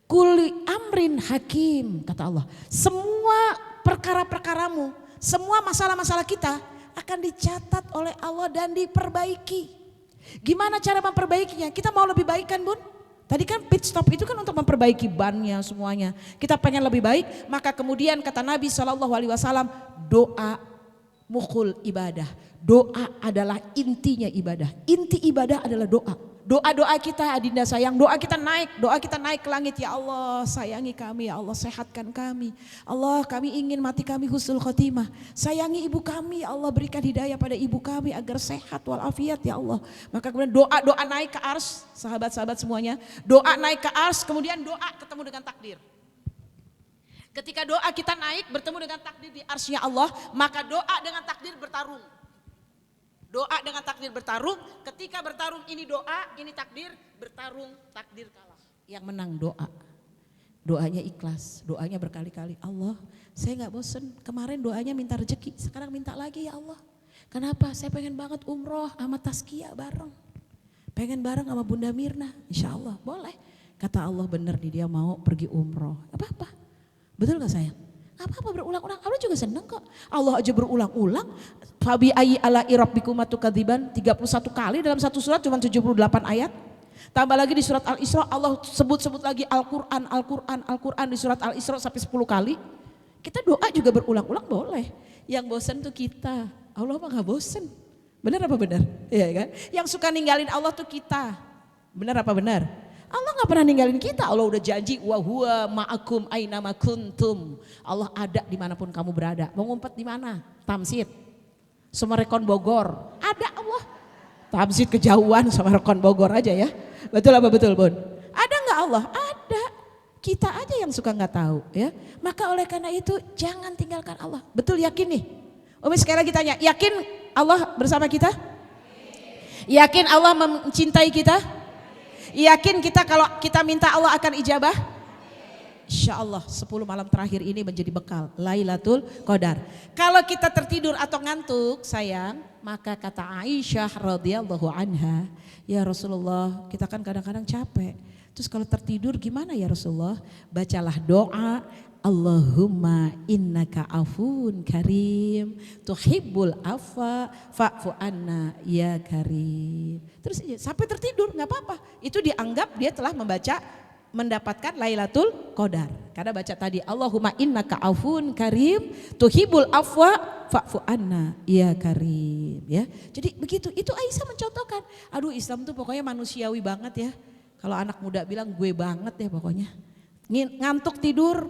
Kuli amrin hakim, kata Allah. Semua perkara-perkaramu, semua masalah-masalah kita akan dicatat oleh Allah dan diperbaiki. Gimana cara memperbaikinya? Kita mau lebih baik kan bun? Tadi kan pit stop itu kan untuk memperbaiki bannya semuanya. Kita pengen lebih baik, maka kemudian kata Nabi SAW, doa mukhul ibadah. Doa adalah intinya ibadah. Inti ibadah adalah doa. Doa-doa kita adinda sayang, doa kita naik ke langit. Ya Allah sayangi kami, ya Allah sehatkan kami. Allah kami ingin mati kami husnul khotimah. Sayangi ibu kami, ya Allah berikan hidayah pada ibu kami agar sehat walafiat ya Allah. Maka kemudian doa naik ke ars, sahabat-sahabat semuanya. Doa naik ke ars, kemudian doa ketemu dengan takdir. Ketika doa kita naik bertemu dengan takdir di arsnya Allah, maka doa dengan takdir bertarung. Doa dengan takdir bertarung, ketika bertarung ini doa, ini takdir, bertarung takdir kalah. Yang menang doa, doanya ikhlas, doanya berkali-kali. Allah saya gak bosen, kemarin doanya minta rezeki, sekarang minta lagi ya Allah. Kenapa? Saya pengen banget umroh sama Tazkiyah bareng. Pengen bareng sama Bunda Mirna, insya Allah boleh. Kata Allah bener nih dia mau pergi umroh, apa-apa. Betul gak sayang? Apa-apa berulang-ulang, Allah juga seneng kok. Allah aja berulang-ulang. Fabi ayyi ala rabbikum tukadziban 31 kali dalam satu surat cuma 78 ayat. Tambah lagi di surat Al-Isra Allah sebut-sebut lagi Al-Quran di surat Al-Isra sampai 10 kali. Kita doa juga berulang-ulang boleh. Yang bosan tuh kita, Allah mah gak bosan. Benar apa benar? Iya kan? Yang suka ninggalin Allah tuh kita. Benar apa benar? Allah gak pernah ninggalin kita, Allah udah janji wa huwa ma'akum aina ma kuntum. Allah ada dimanapun kamu berada. Mau ngumpet di mana? Tamsid, Sumarekon Bogor, ada Allah. Tamsid kejauhan Sumarekon Bogor aja ya. Betul apa betul bun? Ada gak Allah? Ada. Kita aja yang suka gak tahu ya. Maka oleh karena itu jangan tinggalkan Allah. Betul yakin nih? Umi sekali lagi tanya, yakin Allah bersama kita? Yakin Allah mencintai kita? Yakin kita kalau kita minta Allah akan ijabah? insya Allah 10 malam terakhir ini menjadi bekal Lailatul Qadar. Kalau kita tertidur atau ngantuk sayang, maka kata Aisyah radhiyallahu anha, ya Rasulullah kita kan kadang-kadang capek. Terus kalau tertidur gimana ya Rasulullah? Bacalah doa, Allahumma innaka afun karim tuhibbul afwa fa'fu anna ya karim. Terus sampai tertidur nggak apa-apa. Itu dianggap dia telah mendapatkan Lailatul Qadar. Karena baca tadi Allahumma innaka afun karim tuhibbul afwa fa'fu anna ya karim, ya. Jadi begitu. Itu Aisyah mencontohkan. Aduh, Islam tuh pokoknya manusiawi banget ya. Kalau anak muda bilang gue banget ya pokoknya. Ngantuk tidur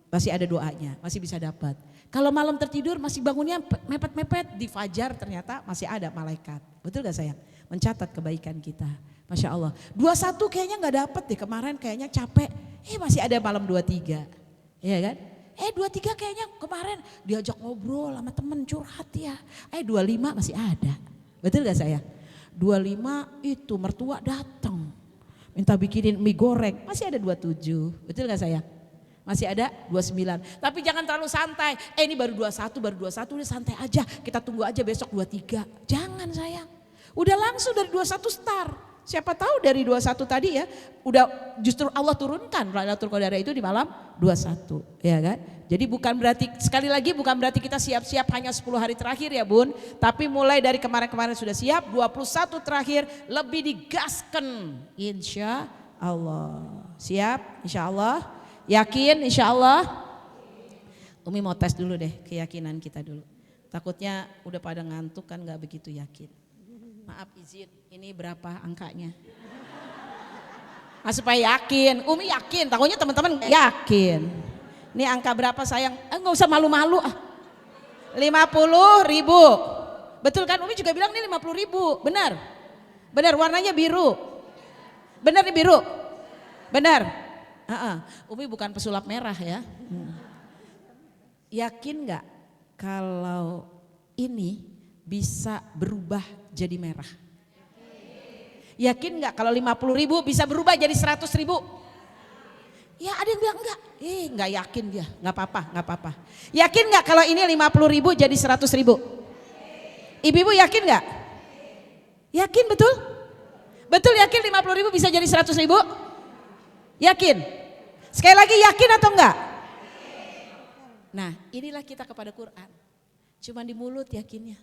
masih ada doanya, masih bisa dapat. Kalau malam tertidur masih bangunnya mepet-mepet, di fajar ternyata masih ada malaikat. Betul gak sayang? Mencatat kebaikan kita. Masya Allah. 21 kayaknya gak dapet deh, kemarin kayaknya capek. Masih ada malam 23. Iya kan? 23 kayaknya kemarin diajak ngobrol sama temen curhat ya. 25 masih ada. Betul gak sayang? 25 itu mertua datang. Minta bikinin mie goreng, masih ada 27. Betul gak sayang? Masih ada 29. Tapi jangan terlalu santai. Ini baru 21 udah santai aja. Kita tunggu aja besok 23. Jangan sayang. Udah langsung dari 21 start. Siapa tahu dari 21 tadi ya, udah justru Allah turunkan Lailatul Qadar itu di malam 21, ya kan? Jadi bukan berarti, sekali lagi bukan berarti kita siap-siap hanya 10 hari terakhir ya Bun. Tapi mulai dari kemarin-kemarin sudah siap, 21 terakhir lebih digaskan. Insya Allah. Siap? Insya Allah. Yakin insya Allah? Umi mau tes dulu deh keyakinan kita dulu. Takutnya udah pada ngantuk kan gak begitu yakin. Maaf izin, ini berapa angkanya? Supaya yakin, Umi yakin, takutnya teman-teman yakin. Ini angka berapa sayang? Gak usah malu-malu. 50.000. Betul kan Umi juga bilang ini 50.000, benar? Benar, warnanya biru. Benar nih biru? Benar? Umi bukan pesulap merah ya. Yakin gak kalau ini bisa berubah jadi merah? Yakin gak kalau 50.000 bisa berubah jadi 100.000? Ya ada yang bilang enggak. Enggak yakin dia, gak apa-apa. Yakin gak kalau ini 50.000 jadi 100.000? Ibu-ibu yakin gak? Yakin betul? Betul yakin 50.000 bisa jadi 100.000? Yakin? Sekali lagi yakin atau enggak? Nah inilah kita kepada Quran. Cuma di mulut yakinnya.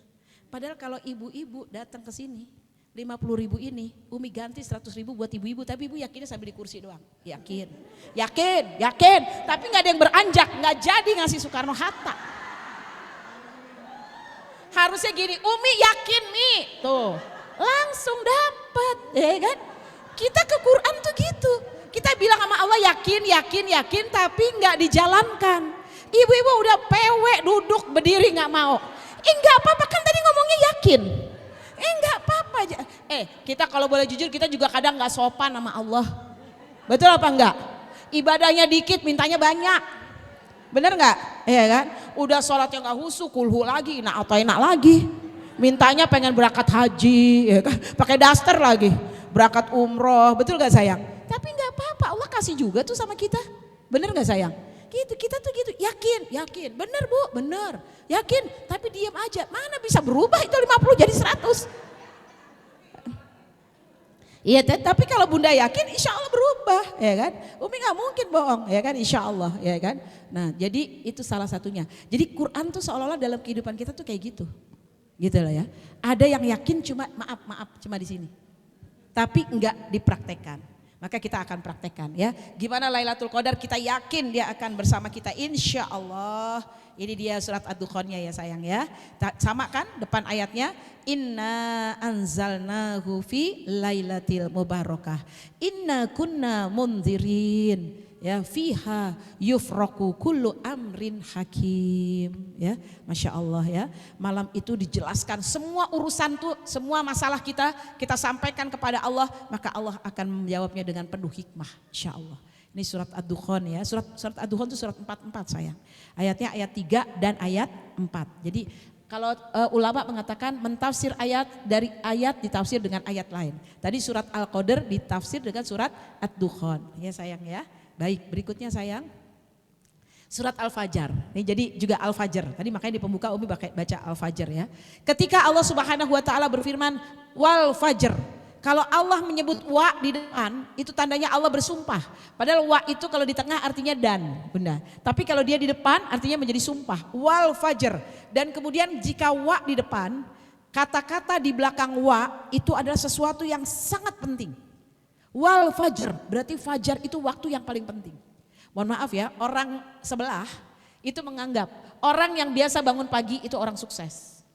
Padahal kalau ibu-ibu datang ke sini 50.000 ini Umi ganti 100.000 buat ibu-ibu. Tapi ibu yakinnya sambil di kursi doang. Yakin. Tapi gak ada yang beranjak. Gak jadi ngasih Soekarno Hatta. Harusnya gini, Umi yakin nih. Tuh langsung dapat, ya kan? Kita ke Quran tuh gitu. Kita bilang sama Allah yakin, tapi nggak dijalankan. Ibu-ibu udah pewek duduk berdiri nggak mau. Nggak apa-apa kan tadi ngomongnya yakin. Nggak apa-apa. Kita kalau boleh jujur kita juga kadang nggak sopan sama Allah. Betul apa enggak? Ibadahnya dikit, mintanya banyak. Bener nggak? Iya kan? Udah sholatnya nggak husu, kulhu lagi, lagi. Mintanya pengen berangkat haji, ya kan? Pakai daster lagi, berangkat umroh. Betul nggak sayang? Tapi nggak apa-apa, Allah kasih juga tuh sama kita. Bener nggak sayang? Gitu, kita tuh gitu, yakin. Bener Bu, bener. Yakin, tapi diam aja. Mana bisa berubah itu 50 jadi 100? Iya, tapi kalau Bunda yakin insya Allah berubah, ya kan? Umi nggak mungkin bohong, ya kan? Insya Allah, ya kan? Nah jadi itu salah satunya. Jadi Quran tuh seolah-olah dalam kehidupan kita tuh kayak gitu. Gitu lah ya. Ada yang yakin cuma maaf cuma di sini. Tapi enggak dipraktekkan. Maka kita akan praktekkan ya. Gimana Lailatul Qadar kita yakin dia akan bersama kita insya Allah. Ini dia surat Ad-Dukhannya ya sayang ya. Sama kan depan ayatnya. Inna anzalnahu fi lailatil mubarakah. Inna kunna munzirin. Ya fiha yufraku kullu amrin hakim, ya Masya Allah ya. Malam itu dijelaskan semua urusan tuh, semua masalah kita sampaikan kepada Allah, maka Allah akan menjawabnya dengan penuh hikmah insya Allah. Ini surat Ad-Dukhan ya, surat Ad-Dukhan itu surat 44 sayang. Ayatnya ayat 3 dan ayat 4. Jadi kalau ulama mengatakan mentafsir ayat dari ayat ditafsir dengan ayat lain. Tadi surat Al-Qadar ditafsir dengan surat Ad-Dukhan ya sayang ya. Baik, berikutnya sayang. Surat Al-Fajr. Ini jadi juga Al-Fajr. Tadi makanya di pembuka Umi baca Al-Fajr ya. Ketika Allah Subhanahu wa taala berfirman wal fajr. Kalau Allah menyebut wa di depan, itu tandanya Allah bersumpah. Padahal wa itu kalau di tengah artinya dan, Bunda. Tapi kalau dia di depan artinya menjadi sumpah. Wal fajr. Dan kemudian jika wa di depan, kata-kata di belakang wa itu adalah sesuatu yang sangat penting. Wal fajr, berarti fajar itu waktu yang paling penting. Mohon maaf ya, orang sebelah itu menganggap orang yang biasa bangun pagi itu orang sukses.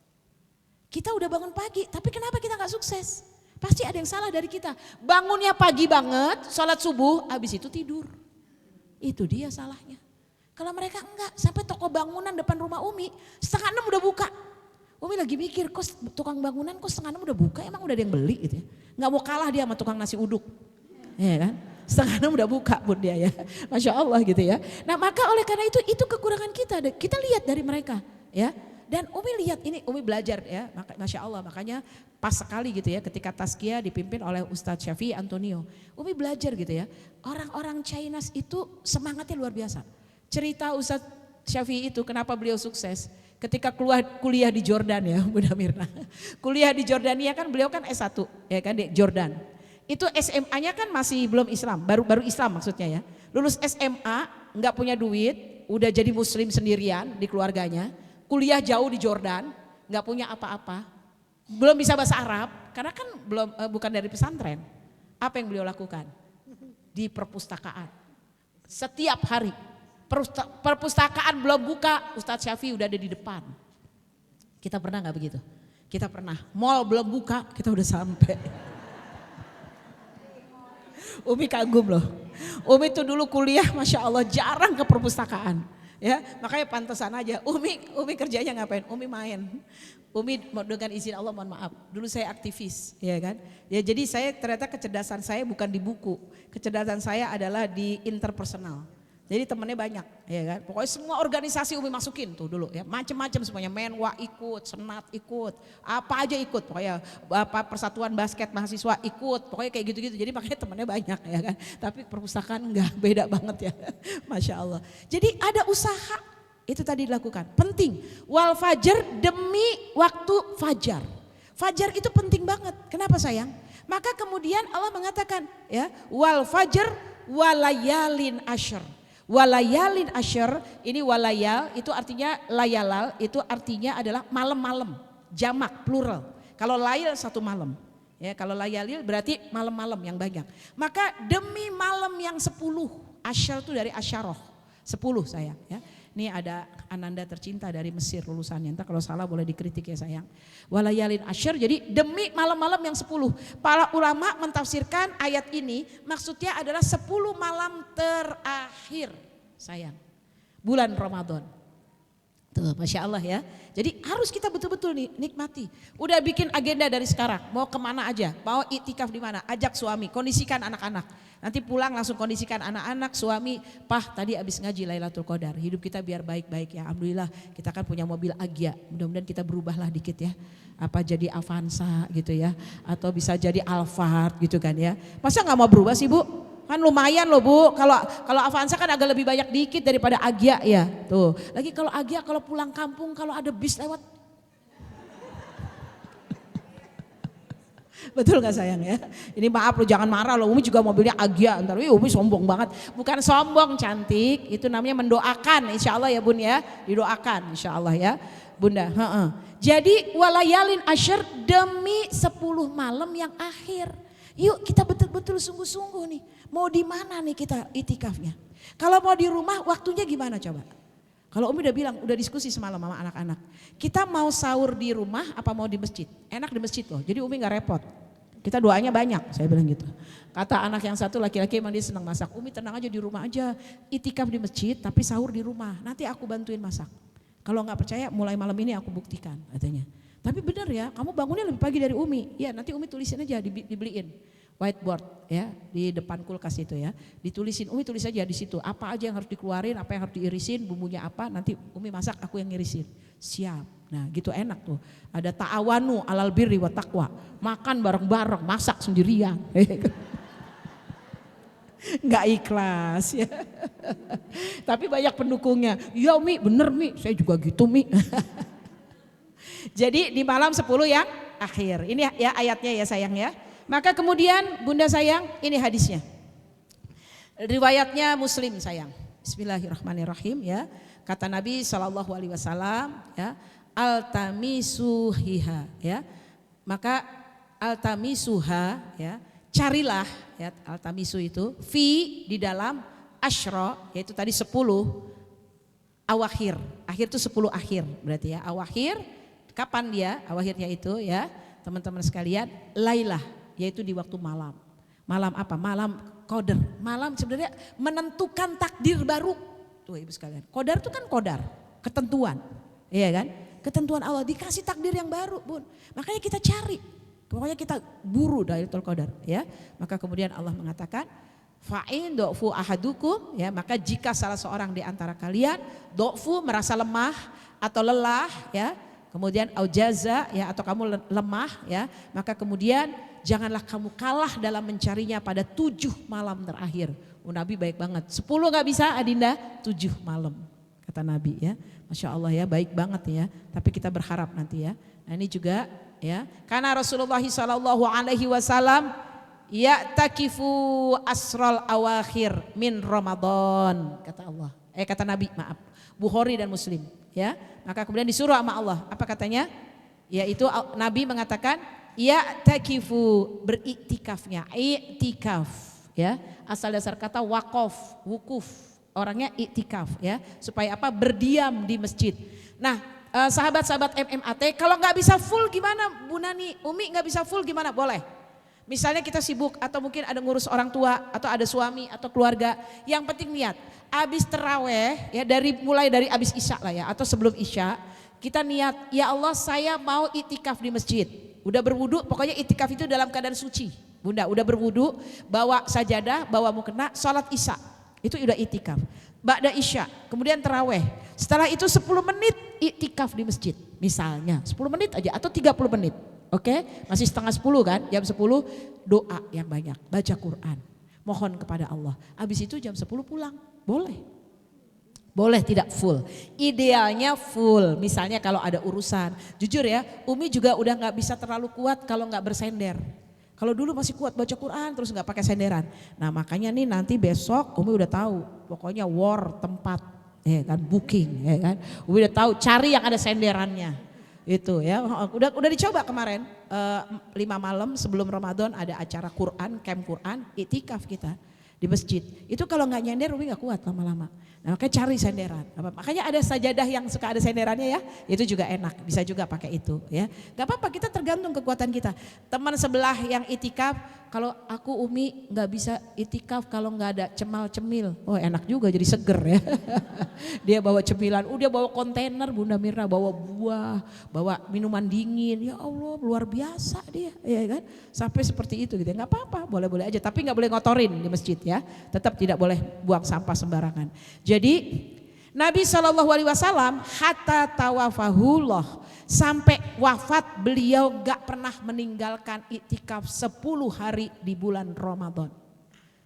Kita udah bangun pagi, tapi kenapa kita gak sukses? Pasti ada yang salah dari kita. Bangunnya pagi banget, sholat subuh, habis itu tidur. Itu dia salahnya. Kalau mereka enggak, sampai toko bangunan depan rumah Umi, 5:30 udah buka. Umi lagi mikir, kok tukang bangunan kok 5:30 udah buka, emang udah ada yang beli gitu ya. Gak mau kalah dia sama tukang nasi uduk. Ya kan? 5:30 udah buka pun dia ya. Masya Allah gitu ya. Nah maka oleh karena itu kekurangan kita. Kita lihat dari mereka ya. Dan Umi lihat ini, Umi belajar ya. Masya Allah, makanya pas sekali gitu ya ketika Tazkiyah dipimpin oleh Ustadz Syafi'i Antonio. Umi belajar gitu ya. Orang-orang Chinese itu semangatnya luar biasa. Cerita Ustadz Syafi'i itu kenapa beliau sukses. Ketika kuliah di Jordan ya Bunda Mirna. Kuliah di Jordania kan beliau kan S1 ya kan di Jordan. Itu SMA-nya kan masih belum Islam, baru Islam maksudnya ya. Lulus SMA, nggak punya duit, udah jadi muslim sendirian di keluarganya. Kuliah jauh di Jordan, nggak punya apa-apa. Belum bisa bahasa Arab, karena kan bukan dari pesantren. Apa yang beliau lakukan? Di perpustakaan. Setiap hari, perpustakaan belum buka, Ustadz Syafi'i udah ada di depan. Kita pernah nggak begitu? Kita pernah, mall belum buka, kita udah sampai. Umi kagum loh. Umi tuh dulu kuliah Masya Allah jarang ke perpustakaan. Ya, makanya pantesan aja. Umi kerjanya ngapain? Umi main. Umi dengan izin Allah mohon maaf. Dulu saya aktivis, ya kan? Ya jadi saya ternyata kecerdasan saya bukan di buku. Kecerdasan saya adalah di interpersonal. Jadi temennya banyak, ya kan? Pokoknya semua organisasi Umi masukin tuh dulu ya, macam-macam semuanya, Menwa ikut, Senat ikut, apa aja ikut, pokoknya Persatuan Basket Mahasiswa ikut, pokoknya kayak gitu-gitu. Jadi makanya temennya banyak ya kan. Tapi perpustakaan enggak, beda banget ya, Masya Allah. Jadi ada usaha, itu tadi dilakukan, penting. Wal fajr demi waktu fajar. Fajar itu penting banget, kenapa sayang? Maka kemudian Allah mengatakan ya, wal fajr walayalin asyr. Walayalin asyr, ini walayal itu artinya layalal, itu artinya adalah malam-malam, jamak, plural. Kalau layal satu malam, ya kalau layalil berarti malam-malam yang banyak. Maka demi malam yang 10, asyr itu dari asyaroh, 10 sayang ya. Ini ada Ananda tercinta dari Mesir lulusannya, entah kalau salah boleh dikritik ya sayang. Walayalin asyr, jadi demi malam-malam yang 10. Para ulama mentafsirkan ayat ini maksudnya adalah 10 malam terakhir sayang. Bulan Ramadan. Tuh Masya Allah ya. Jadi harus kita betul-betul nih nikmati. Udah bikin agenda dari sekarang, mau kemana aja, mau iktikaf di mana, ajak suami, kondisikan anak-anak. Nanti pulang langsung kondisikan anak-anak, suami, Pah tadi habis ngaji Lailatul Qadar, hidup kita biar baik-baik ya. Alhamdulillah kita kan punya mobil Agya, mudah-mudahan kita berubahlah dikit ya. Apa jadi Avanza gitu ya, atau bisa jadi Alphard gitu kan ya. Masa gak mau berubah sih Bu? Kan lumayan loh Bu, kalau Avanza kan agak lebih banyak dikit daripada Agya ya. Tuh, lagi kalau Agya kalau pulang kampung kalau ada bis lewat. Betul gak sayang ya? Ini maaf lo jangan marah loh, Umi juga mobilnya Agya, ntar Umi sombong banget. Bukan sombong cantik, itu namanya mendoakan insya Allah ya Bun ya. Didoakan insya Allah ya Bunda. Jadi walayalin asyr demi 10 malam yang akhir. Yuk kita betul-betul sungguh-sungguh nih. Mau di mana nih kita itikafnya? Kalau mau di rumah waktunya gimana coba? Kalau Umi udah bilang, udah diskusi semalam sama anak-anak. Kita mau sahur di rumah apa mau di masjid? Enak di masjid loh, jadi Umi gak repot. Kita doanya banyak, saya bilang gitu. Kata anak yang satu laki-laki emang dia senang masak. Umi tenang aja di rumah aja, itikaf di masjid tapi sahur di rumah. Nanti aku bantuin masak. Kalau gak percaya mulai malam ini aku buktikan katanya. Tapi benar ya, kamu bangunnya lebih pagi dari Umi. Ya nanti Umi tulisin aja, dibeliin whiteboard ya di depan kulkas itu ya. Ditulisin, Umi tulis aja di situ. Apa aja yang harus dikeluarin, apa yang harus diirisin, bumbunya apa. Nanti Umi masak, aku yang ngirisin. Siap. Nah gitu enak tuh. Ada ta'awanu alal birri wa taqwa. Makan bareng-bareng, masak sendirian. Nggak ikhlas ya. Tapi banyak pendukungnya. Ya Mi, bener Mi, saya juga gitu Mi. Jadi di malam 10 yang akhir. Ini ya ayatnya ya sayang ya. Maka kemudian Bunda sayang, ini hadisnya. Riwayatnya Muslim sayang. Bismillahirrahmanirrahim ya. Kata Nabi SAW ya, altamisuhiha ya. Maka altamisuha ya, carilah ya, altamisu itu fi di dalam asyra, yaitu tadi 10 awakhir. Akhir itu 10 akhir berarti ya. Awakhir kapan dia? Awakhirnya itu ya, teman-teman sekalian, lailah, yaitu di waktu malam. Malam apa? Malam qadar. Malam sebenarnya menentukan takdir baru. Tuh Ibu sekalian. Qadar itu kan qadar, ketentuan. Iya kan? Ketentuan Allah, dikasih takdir yang baru, Bun. Makanya kita cari. Pokoknya kita buru Lailatul Qadar ya. Maka kemudian Allah mengatakan fa'in do'fu ahadukum ya, maka jika salah seorang di antara kalian do'fu merasa lemah atau lelah ya, kemudian aujaza ya, atau kamu lemah ya, maka kemudian janganlah kamu kalah dalam mencarinya pada 7 malam terakhir. Nabi baik banget. 10 gak bisa Adinda, 7 malam kata Nabi ya. Masya Allah ya, baik banget ya. Tapi kita berharap nanti ya. Nah ini juga ya, karena Rasulullah SAW ya takifu asral awakhir min Ramadan kata Allah. Kata Nabi, maaf. Bukhari dan Muslim ya. Maka kemudian disuruh sama Allah. Apa katanya? Yaitu Nabi mengatakan ya takifu, beriktikafnya, iktikaf ya. Asal dasar kata wakof, wukuf. Orangnya iktikaf ya, supaya apa? Berdiam di masjid. Nah, sahabat-sahabat MMAT, kalau nggak bisa full gimana Bu Nani? Umi nggak bisa full gimana? Boleh. Misalnya kita sibuk atau mungkin ada ngurus orang tua atau ada suami atau keluarga. Yang penting niat. Abis terawih ya, mulai dari abis isya lah ya, atau sebelum isya, kita niat, ya Allah saya mau iktikaf di masjid. Udah berwudu, pokoknya iktikaf itu dalam keadaan suci. Bunda udah berwudu, bawa sajadah, bawa mukena, sholat isya. Itu udah iktikaf. Ba'da isya, kemudian terawih. Setelah itu 10 menit iktikaf di masjid. Misalnya 10 menit aja atau 30 menit. Oke, masih setengah 10 kan, jam 10 doa yang banyak, baca Quran. Mohon kepada Allah. Habis itu jam 10 pulang, boleh. Boleh tidak full. Idealnya full, misalnya kalau ada urusan. Jujur ya, Umi juga udah gak bisa terlalu kuat kalau gak bersender. Kalau dulu masih kuat baca Quran terus nggak pakai senderan. Nah makanya nih nanti besok Umi udah tahu, pokoknya war tempat, ya kan, booking, ya kan. Umi udah tahu cari yang ada senderannya, itu ya. Udah dicoba kemarin 5 malam sebelum Ramadan ada acara Quran, camp Quran, iktikaf kita di masjid. Itu kalau nggak nyender Umi nggak kuat lama-lama. Nah, makanya cari senderan. Makanya ada sajadah yang suka ada senderannya ya, itu juga enak, bisa juga pakai itu ya. Gak apa-apa, kita tergantung kekuatan kita. Teman sebelah yang itikaf, kalau aku Umi nggak bisa itikaf kalau nggak ada cemal-cemil. Oh enak juga, jadi seger ya. Dia bawa cemilan, dia bawa kontainer Bunda Mirna, bawa buah, bawa minuman dingin. Ya Allah luar biasa dia, ya kan. Sampai seperti itu gitu. Nggak apa-apa, boleh-boleh aja. Tapi nggak boleh ngotorin di masjid ya. Tetap tidak boleh buang sampah sembarangan. Jadi Nabi SAW hatta tawafahullah, sampai wafat beliau gak pernah meninggalkan iktikaf 10 hari di bulan Ramadan.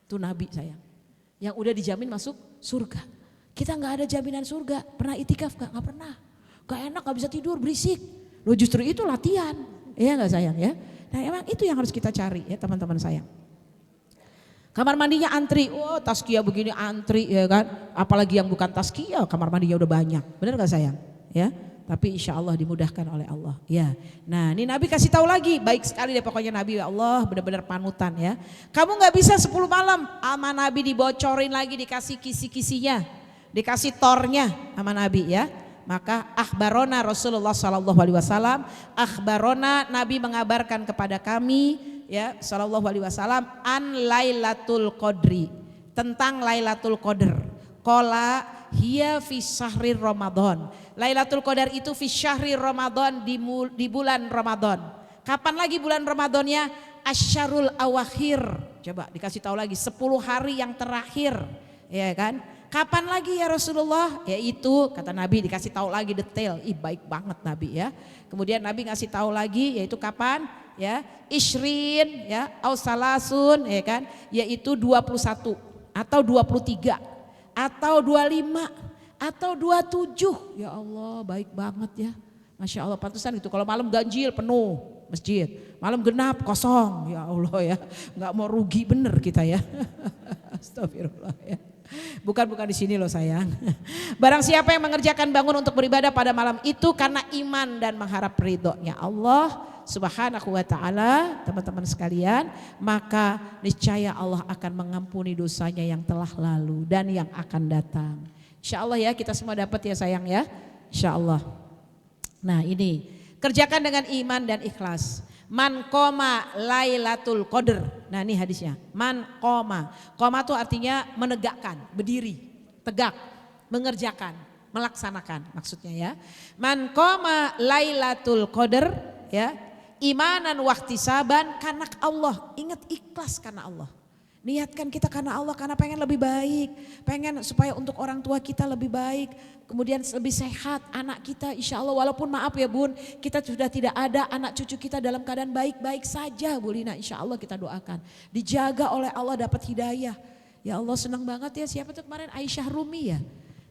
Itu Nabi sayang, yang udah dijamin masuk surga. Kita gak ada jaminan surga, pernah iktikaf gak? Gak pernah, gak enak, gak bisa tidur, berisik. Loh justru itu latihan, ya gak sayang ya. Nah emang itu yang harus kita cari ya teman-teman sayang. Kamar mandinya antri, tazkiyah begini antri ya kan. Apalagi yang bukan tazkiyah, kamar mandinya udah banyak. Benar gak sayang? Ya, tapi insya Allah dimudahkan oleh Allah. Ya, nah ini Nabi kasih tahu lagi, baik sekali deh pokoknya Nabi ya Allah benar-benar panutan ya. Kamu nggak bisa 10 malam, sama Nabi dibocorin lagi, dikasih kisi-kisinya, dikasih tornya sama Nabi ya. Maka akhbarona Rasulullah SAW, akhbarona Nabi mengabarkan kepada kami ya sallallahu alaihi wasallam an Lailatul Qadri, tentang Lailatul Qadar. Qala hiya fi syahri Ramadan. Lailatul Qadar itu fi syahri Ramadan, di bulan Ramadan. Kapan lagi bulan Ramadannya? Asyarul awakhir. Coba dikasih tahu lagi 10 hari yang terakhir, ya kan? Kapan lagi ya Rasulullah? Yaitu kata Nabi dikasih tahu lagi detail. Baik banget Nabi ya. Kemudian Nabi ngasih tahu lagi yaitu kapan? Ya, Ishrin ya, au salasun ya kan, yaitu 21. atau 23 atau 25 atau 27. Ya Allah, baik banget ya. Masya Allah, pantesan gitu. Kalau malam ganjil penuh masjid, malam genap kosong. Ya Allah ya, nggak mau rugi bener kita ya. Astagfirullah ya. Bukan di sini loh sayang. Barang siapa yang mengerjakan bangun untuk beribadah pada malam itu karena iman dan mengharap ridhonya Allah Subhanahu wa ta'ala, teman-teman sekalian, maka niscaya Allah akan mengampuni dosanya yang telah lalu dan yang akan datang. Insya Allah ya, kita semua dapat ya sayang ya, insya Allah. Nah ini, kerjakan dengan iman dan ikhlas. Man qoma Lailatul Qadar. Nah ini hadisnya. Man qoma. Qoma itu artinya menegakkan, berdiri, tegak, mengerjakan, melaksanakan maksudnya ya. Man qoma Lailatul Qadar ya. Imanan wahtisaban karena Allah. Ingat, ikhlas karena Allah. Niatkan kita karena Allah, karena pengen lebih baik, pengen supaya untuk orang tua kita lebih baik, kemudian lebih sehat anak kita insya Allah. Walaupun maaf ya bun, kita sudah tidak ada, anak cucu kita dalam keadaan baik-baik saja Bu Lina, insya Allah kita doakan. Dijaga oleh Allah, dapat hidayah. Ya Allah, senang banget ya, siapa tuh kemarin, Aisyah Rumi ya,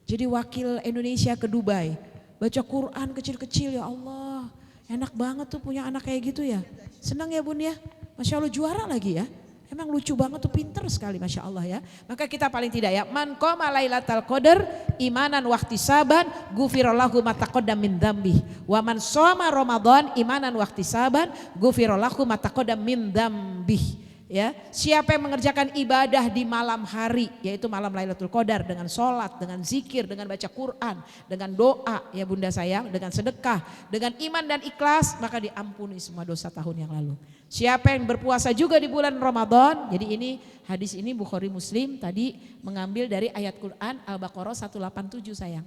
jadi wakil Indonesia ke Dubai, baca Quran kecil-kecil. Ya Allah, enak banget tuh punya anak kayak gitu ya. Senang ya bun ya, Masya Allah, juara lagi ya. Emang lucu banget tuh, pinter sekali Masya Allah ya. Maka kita paling tidak ya, man qoma Lailatul Qadar imanan wahtisaban ghufirallahu ma taqaddam min dzambi. Wa man shoma Ramadan imanan wahtisaban ghufirallahu ma taqaddam min dzambi. Ya, siapa yang mengerjakan ibadah di malam hari, yaitu malam Lailatul Qadar, dengan sholat, dengan zikir, dengan baca Quran, dengan doa ya bunda sayang, dengan sedekah, dengan iman dan ikhlas, maka diampuni semua dosa tahun yang lalu. Siapa yang berpuasa juga di bulan Ramadan, jadi ini hadis ini Bukhari Muslim tadi mengambil dari ayat Quran Al-Baqarah 187 sayang.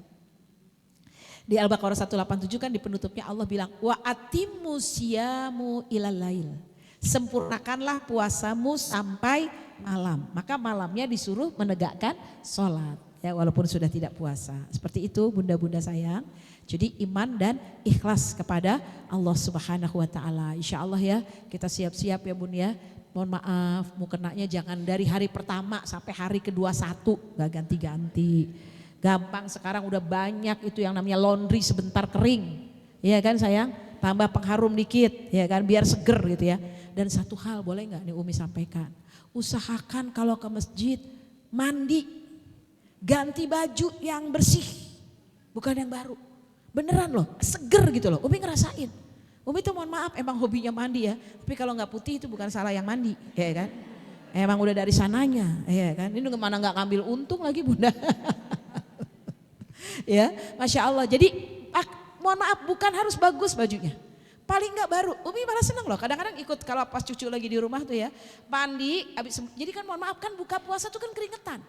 Di Al-Baqarah 187 kan di penutupnya Allah bilang wa atimmu siyamu ilal lail. Sempurnakanlah puasamu sampai malam. Maka malamnya disuruh menegakkan sholat. Ya, walaupun sudah tidak puasa. Seperti itu bunda-bunda sayang. Jadi iman dan ikhlas kepada Allah Subhanahu wa ta'ala. Insya Allah ya, kita siap-siap ya bun ya. Mohon maaf, mukenanya jangan dari hari pertama sampai hari ke-21. Gak ganti-ganti. Gampang, sekarang udah banyak itu yang namanya laundry sebentar kering. Iya kan sayang? Tambah pengharum dikit ya kan, biar seger gitu ya. Dan satu hal boleh gak nih Umi sampaikan, usahakan kalau ke masjid mandi, ganti baju yang bersih, bukan yang baru. Beneran loh, seger gitu loh, Umi ngerasain. Umi tuh mohon maaf emang hobinya mandi ya, tapi kalau gak putih itu bukan salah yang mandi ya kan. Emang udah dari sananya ya kan, ini kemana gak ngambil untung lagi bunda. Ya Masya Allah, jadi mohon maaf bukan harus bagus bajunya. Paling enggak baru, Umi malah seneng loh, kadang-kadang ikut kalau pas cucu lagi di rumah tuh ya, mandi, jadi kan mohon maaf kan buka puasa tuh kan keringetan.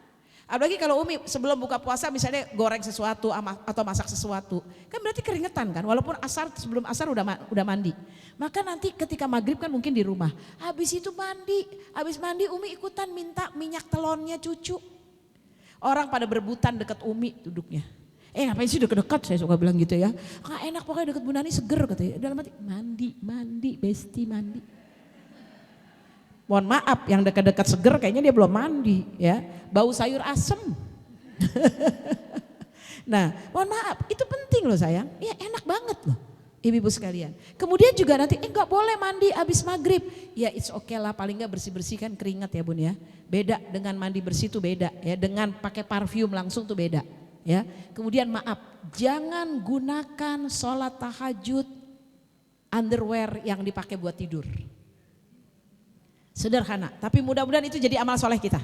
Apalagi kalau Umi sebelum buka puasa misalnya goreng sesuatu atau masak sesuatu, kan berarti keringetan kan, walaupun sebelum asar udah mandi. Maka nanti ketika maghrib kan mungkin di rumah, habis itu habis mandi Umi ikutan minta minyak telonnya cucu. Orang pada berebutan deket Umi duduknya. Ngapain sih deket-deket, saya suka bilang gitu ya. Enak pokoknya deket Bu Nani, seger katanya. Dalam hati mandi, besti mandi. Mohon maaf yang dekat-dekat seger kayaknya dia belum mandi ya. Bau sayur asem. Nah mohon maaf itu penting loh sayang. Ya enak banget loh ibu-ibu sekalian. Kemudian juga nanti gak boleh mandi abis maghrib. Ya it's okay lah, paling gak bersih-bersih kan keringat ya bun ya. Beda dengan mandi bersih tuh beda ya. Dengan pakai parfum langsung tuh beda. Ya, kemudian maaf, jangan gunakan sholat tahajud underwear yang dipakai buat tidur. Sederhana, tapi mudah-mudahan itu jadi amal soleh kita.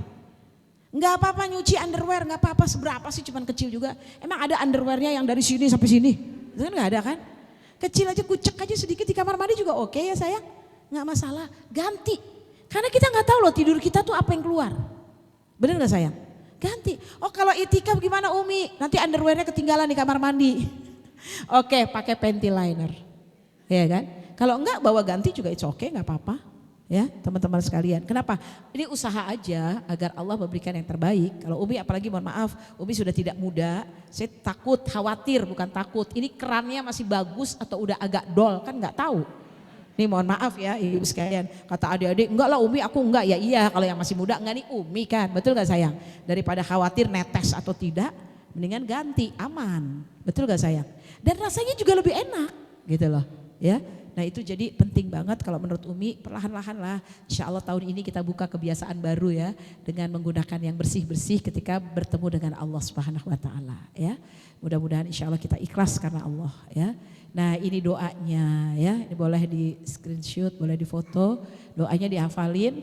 Enggak apa-apa nyuci underwear, enggak apa-apa, seberapa sih, cuman kecil juga. Emang ada underwearnya yang dari sini sampai sini? Itu kan enggak ada kan? Kecil aja, kucek aja sedikit di kamar mandi juga oke ya sayang. Enggak masalah, ganti. Karena kita enggak tahu loh tidur kita tuh apa yang keluar. Bener enggak sayang? Ganti. Oh kalau itikaf gimana Umi? Nanti underwearnya ketinggalan di kamar mandi. Oke, pakai panty liner. Ya kan? Kalau enggak bawa ganti juga it's okay, enggak apa-apa. Ya, teman-teman sekalian. Kenapa? Ini usaha aja agar Allah memberikan yang terbaik. Kalau Umi apalagi mohon maaf, Umi sudah tidak muda. Saya khawatir bukan takut. Ini kerannya masih bagus atau udah agak dol, kan enggak tahu. Nih mohon maaf ya ibu sekalian, kata adik-adik enggak lah Umi aku enggak, ya iya kalau yang masih muda enggak nih Umi kan, betul gak sayang? Daripada khawatir netes atau tidak, mendingan ganti, aman, betul gak sayang? Dan rasanya juga lebih enak gitu loh ya. Nah itu jadi penting banget kalau menurut Umi, perlahan-lahan lah insya Allah tahun ini kita buka kebiasaan baru ya, dengan menggunakan yang bersih-bersih ketika bertemu dengan Allah Subhanahu wa Ta'ala ya. Mudah-mudahan insya Allah kita ikhlas karena Allah ya. Nah ini doanya ya, ini boleh di screenshot, boleh difoto, doanya dihafalin.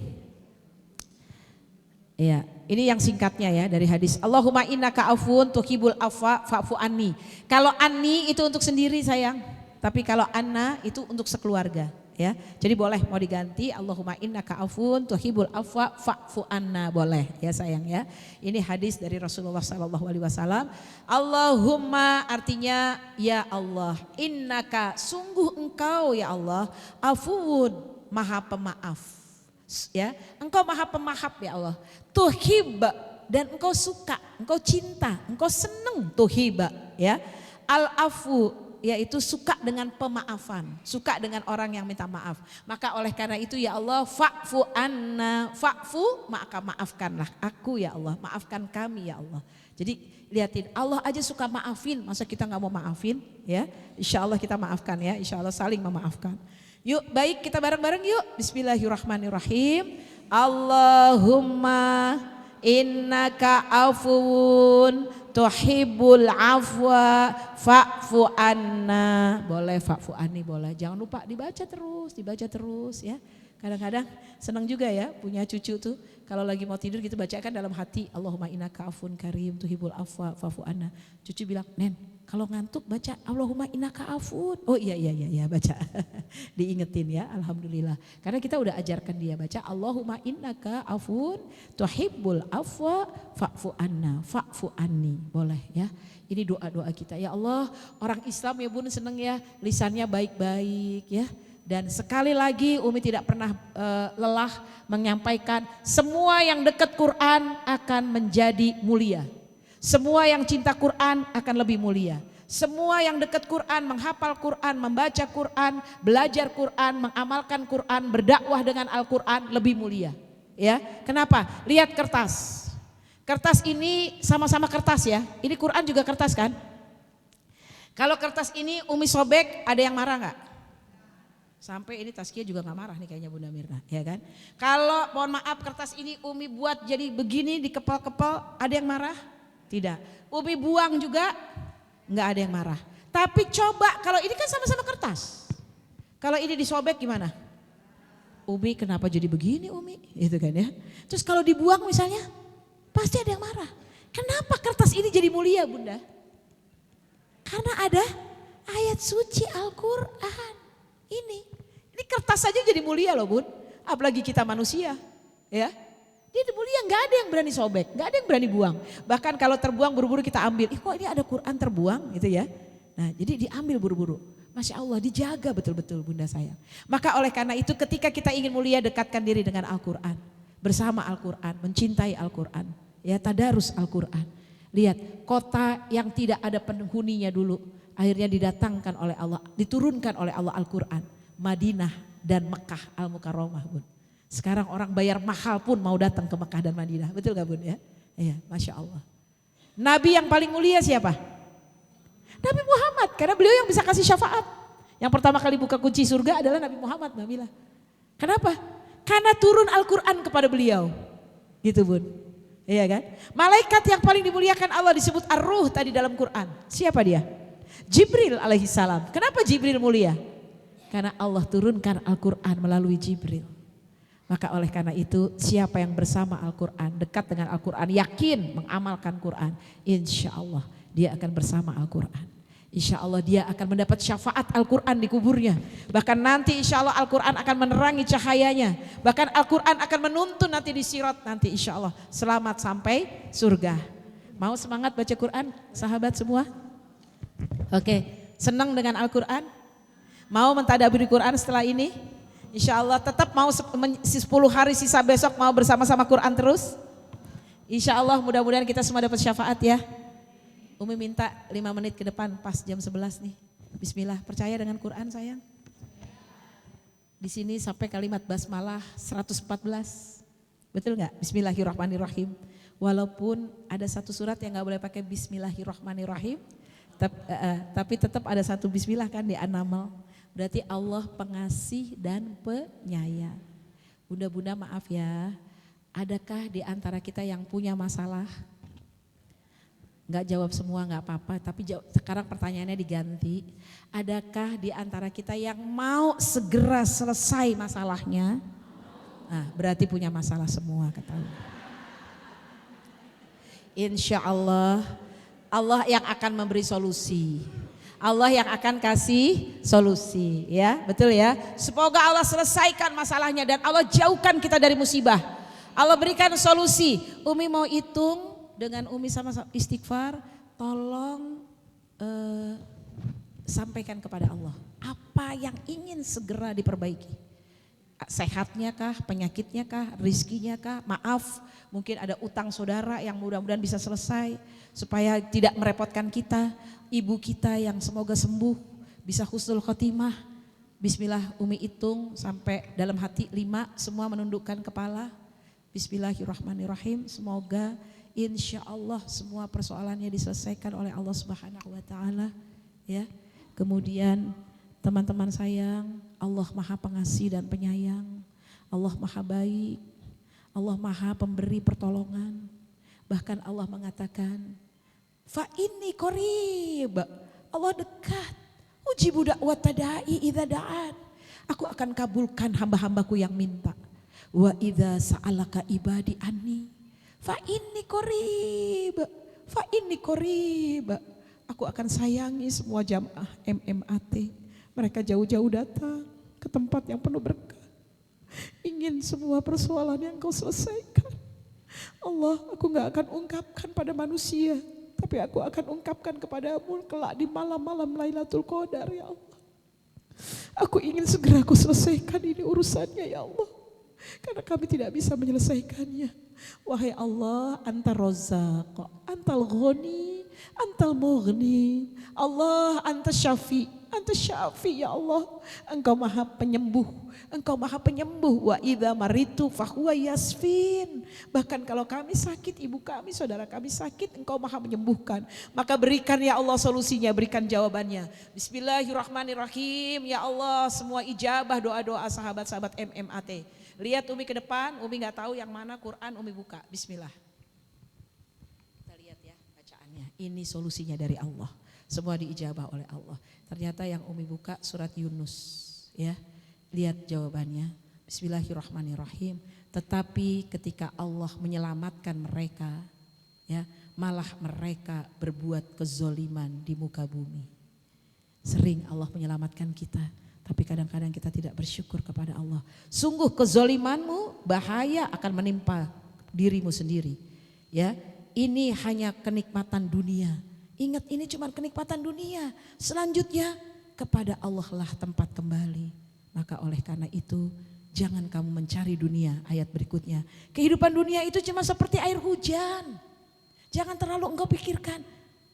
Ya, ini yang singkatnya ya dari hadis. Allahumma innaka afun tuhibul afwa fa'fu anni. Kalau anni itu untuk sendiri sayang, tapi kalau anna itu untuk sekeluarga. Ya, jadi boleh mau diganti Allahumma innaka afun tuhibul afwa fa'fu anna, boleh ya sayang ya. Ini hadis dari Rasulullah SAW. Allahumma artinya ya Allah, innaka sungguh engkau ya Allah, afuun maha pemaaf. Ya, engkau maha pemaaf ya Allah. Tuhib dan engkau suka, engkau cinta, engkau senang tuhib ya. Al-afu yaitu suka dengan pemaafan, suka dengan orang yang minta maaf. Maka oleh karena itu ya Allah, fa'fu anna, fa'fu maka maafkanlah aku ya Allah, maafkan kami ya Allah. Jadi lihatin Allah aja suka maafin, masa kita nggak mau maafin ya? Insya Allah kita maafkan ya, insya Allah saling memaafkan. Yuk baik kita bareng-bareng yuk, bismillahirrahmanirrahim. Allahumma innaka afuun tuhibbul afwa fa'fu anna. Boleh fa'fu anni boleh. Jangan lupa dibaca terus ya. Kadang-kadang senang juga ya punya cucu tuh. Kalau lagi mau tidur gitu bacakan dalam hati. Allahumma innaka afun karim tuhibbul afwa fa'fu anna. Cucu bilang, "Nen, kalau ngantuk baca Allahumma innaka afun." Oh iya baca. Diingetin ya, alhamdulillah. Karena kita udah ajarkan dia baca Allahumma innaka afun tuhibbul afwa fa'fu anna, fa'fu anni. Boleh ya. Ini doa-doa kita. Ya Allah, orang Islam ya Bun seneng ya, lisannya baik-baik ya. Dan sekali lagi Umi tidak pernah lelah menyampaikan semua yang dekat Quran akan menjadi mulia. Semua yang cinta Quran akan lebih mulia. Semua yang dekat Quran, menghafal Quran, membaca Quran, belajar Quran, mengamalkan Quran, berdakwah dengan Al-Quran lebih mulia. Ya, kenapa? Lihat kertas. Kertas ini sama-sama kertas ya. Ini Quran juga kertas kan? Kalau kertas ini Umi sobek, ada yang marah nggak? Sampai ini Taskia juga nggak marah nih kayaknya Bunda Mirna, ya kan? Kalau mohon maaf kertas ini Umi buat jadi begini dikepal-kepal, ada yang marah? Tidak. Umi buang juga nggak ada yang marah. Tapi coba kalau ini kan sama-sama kertas. Kalau ini disobek gimana? Umi kenapa jadi begini Umi? Gitu kan ya. Terus kalau dibuang misalnya pasti ada yang marah. Kenapa kertas ini jadi mulia Bunda? Karena ada ayat suci Al-Quran. Ini kertas saja jadi mulia loh Bun. Apalagi kita manusia ya. Dia mulia, nggak ada yang berani sobek, nggak ada yang berani buang. Bahkan kalau terbuang buru-buru kita ambil. Kok ini ada Quran terbuang gitu ya. Nah jadi diambil buru-buru. Masya Allah dijaga betul-betul Bunda sayang. Maka oleh karena itu ketika kita ingin mulia dekatkan diri dengan Al-Quran. Bersama Al-Quran, mencintai Al-Quran. Ya tadarus Al-Quran. Lihat kota yang tidak ada penghuninya dulu. Akhirnya didatangkan oleh Allah, diturunkan oleh Allah Al-Quran. Madinah dan Mekah Al-Mukarramah Bun. Sekarang orang bayar mahal pun mau datang ke Mekah dan Madinah. Betul gak Bun ya? Iya, Masya Allah. Nabi yang paling mulia siapa? Nabi Muhammad, karena beliau yang bisa kasih syafaat. Yang pertama kali buka kunci surga adalah Nabi Muhammad Mbak Mila. Kenapa? Karena turun Al-Quran kepada beliau. Gitu Bun. Iya kan? Malaikat yang paling dimuliakan Allah disebut Ar-Ruh tadi dalam Quran. Siapa dia? Jibril alaihissalam. Kenapa Jibril mulia? Karena Allah turunkan Al-Quran melalui Jibril. Maka oleh karena itu siapa yang bersama Al-Quran, dekat dengan Al-Quran, yakin mengamalkan Quran, insya Allah dia akan bersama Al-Quran. Insya Allah dia akan mendapat syafaat Al-Quran di kuburnya. Bahkan nanti insya Allah Al-Quran akan menerangi cahayanya. Bahkan Al-Quran akan menuntun nanti di sirat nanti insya Allah. Selamat sampai surga. Mau semangat baca Quran sahabat semua? Oke, senang dengan Al-Quran? Mau mentadaburi Quran setelah ini? Insya Allah tetap mau 10 hari sisa besok mau bersama-sama Quran terus? Insya Allah mudah-mudahan kita semua dapat syafaat ya. Umi minta 5 menit ke depan pas jam 11 nih. Bismillah, percaya dengan Quran sayang? Di sini sampai kalimat basmalah 114. Betul nggak? Bismillahirrahmanirrahim. Walaupun ada satu surat yang nggak boleh pakai Bismillahirrahmanirrahim, tapi tetap ada satu Bismillah kan di An-Naml. Berarti Allah pengasih dan penyayang. Bunda-bunda maaf ya, adakah di antara kita yang punya masalah? Nggak jawab semua nggak apa-apa, tapi sekarang pertanyaannya diganti. Adakah di antara kita yang mau segera selesai masalahnya? Nah, berarti punya masalah semua kata Allah. Insya Allah, Allah yang akan memberi solusi. Allah yang akan kasih solusi, ya betul ya. Semoga Allah selesaikan masalahnya dan Allah jauhkan kita dari musibah. Allah berikan solusi. Umi mau hitung dengan Umi sama istighfar, tolong sampaikan kepada Allah apa yang ingin segera diperbaiki. Sehatnya kah, penyakitnya kah, rizkinya kah, maaf mungkin ada utang saudara yang mudah-mudahan bisa selesai supaya tidak merepotkan kita, ibu kita yang semoga sembuh, bisa husnul khotimah. Bismillah Umi hitung sampai dalam hati 5, semua menundukkan kepala. Bismillahirrahmanirrahim, semoga insya Allah semua persoalannya diselesaikan oleh Allah Subhanahu wa Ta'ala ya. Kemudian teman-teman sayang, Allah Maha Pengasih dan Penyayang, Allah Maha Baik, Allah Maha Pemberi pertolongan. Bahkan Allah mengatakan, fa inni qarib, Allah dekat. Ujibu da'wat da'i idza da'an. Aku akan kabulkan hamba-hambaku yang minta. Wa idza sa'alaka ibadi anni, fa inni qarib, fa inni qarib. Aku akan sayangi semua jamaah MMAT. Mereka jauh-jauh datang ke tempat yang penuh berkah. Ingin semua persoalan yang kau selesaikan. Allah, aku gak akan ungkapkan pada manusia, tapi aku akan ungkapkan kepadamu kelak di malam-malam Lailatul Qadar ya Allah. Aku ingin segera aku selesaikan ini urusannya ya Allah. Karena kami tidak bisa menyelesaikannya. Wahai Allah, Anta Razzaq, Antal Ghani, Antal Mughni. Allah, Anta Syafi, Anta Syafi ya Allah. Engkau Maha Penyembuh, Engkau Maha Penyembuh. Wa idza maritu fahuwa yasfin. Bahkan kalau kami sakit, ibu kami, saudara kami sakit, Engkau Maha menyembuhkan. Maka berikan ya Allah solusinya, berikan jawabannya. Bismillahirrahmanirrahim. Ya Allah, semua ijabah doa-doa sahabat-sahabat MMAT. Lihat Umi ke depan, Umi gak tahu yang mana Quran, Umi buka. Bismillah. Kita lihat ya bacaannya. Ini solusinya dari Allah. Semua diijabah oleh Allah. Ternyata yang Umi buka surat Yunus. Ya, lihat jawabannya. Bismillahirrahmanirrahim. Tetapi ketika Allah menyelamatkan mereka, ya, malah mereka berbuat kezoliman di muka bumi. Sering Allah menyelamatkan kita, tapi kadang-kadang kita tidak bersyukur kepada Allah. Sungguh kezolimanmu bahaya akan menimpa dirimu sendiri. Ya, ini hanya kenikmatan dunia. Ingat, ini cuma kenikmatan dunia. Selanjutnya kepada Allah lah tempat kembali. Maka oleh karena itu jangan kamu mencari dunia. Ayat berikutnya, kehidupan dunia itu cuma seperti air hujan. Jangan terlalu engkau pikirkan.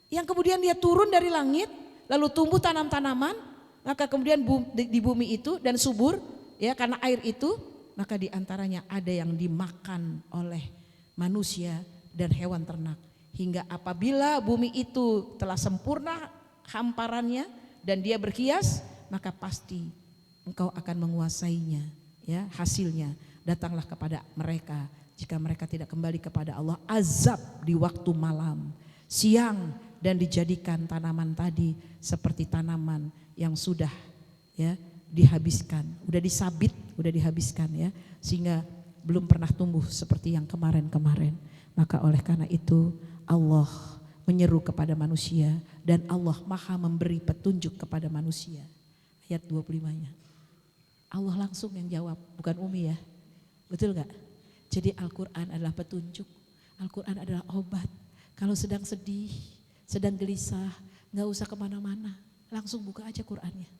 Yang kemudian dia turun dari langit, lalu tumbuh tanam-tanaman, maka kemudian di bumi itu dan subur, ya karena air itu, maka diantaranya ada yang dimakan oleh manusia dan hewan ternak. Hingga apabila bumi itu telah sempurna hamparannya dan dia berhias, maka pasti engkau akan menguasainya. Ya, hasilnya datanglah kepada mereka jika mereka tidak kembali kepada Allah. Azab di waktu malam, siang, dan dijadikan tanaman tadi seperti tanaman yang sudah ya dihabiskan, udah disabit, udah dihabiskan ya, sehingga belum pernah tumbuh seperti yang kemarin-kemarin. Maka oleh karena itu Allah menyeru kepada manusia dan Allah Maha memberi petunjuk kepada manusia. Ayat 25-nya. Allah langsung yang jawab, bukan Umi ya. Betul gak? Jadi Al-Quran adalah petunjuk, Al-Quran adalah obat. Kalau sedang sedih, sedang gelisah, gak usah kemana-mana, langsung buka aja Qurannya.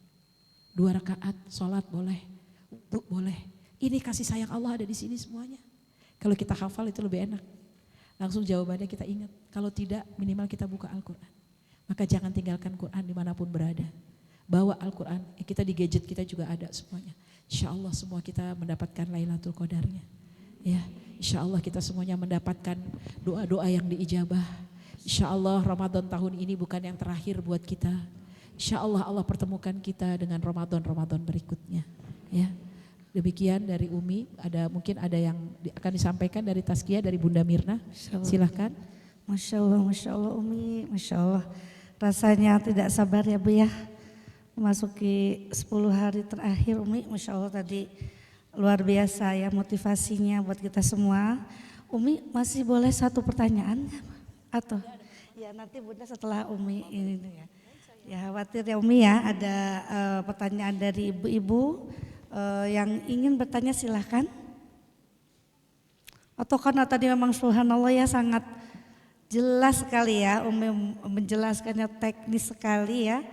2 rakaat sholat boleh, wudu boleh. Ini kasih sayang Allah ada di sini semuanya. Kalau kita hafal itu lebih enak. Langsung jawabannya kita ingat. Kalau tidak minimal kita buka Al-Quran. Maka jangan tinggalkan Quran dimanapun berada. Bawa Al-Quran, kita di gadget kita juga ada semuanya. Insya Allah semua kita mendapatkan Lailatul Qadarnya. Ya, insya Allah kita semuanya mendapatkan doa-doa yang diijabah. Insya Allah Ramadan tahun ini bukan yang terakhir buat kita. Insya Allah Allah pertemukan kita dengan Ramadan berikutnya. Ya, demikian dari Umi. Mungkin ada yang akan disampaikan dari Tazkiyah dari Bunda Mirna. Silahkan. Masya Allah Umi, Masya Allah. Rasanya tidak sabar ya Bu ya. Memasuki 10 hari terakhir Umi, Masya Allah tadi luar biasa ya motivasinya buat kita semua. Umi masih boleh satu pertanyaan atau ya nanti Bunda setelah Umi ini ya. Ya khawatir ya Umi ya ada pertanyaan dari ibu-ibu yang ingin bertanya silahkan. Atau karena tadi memang subhanallah ya sangat jelas sekali ya Umi menjelaskannya teknis sekali ya.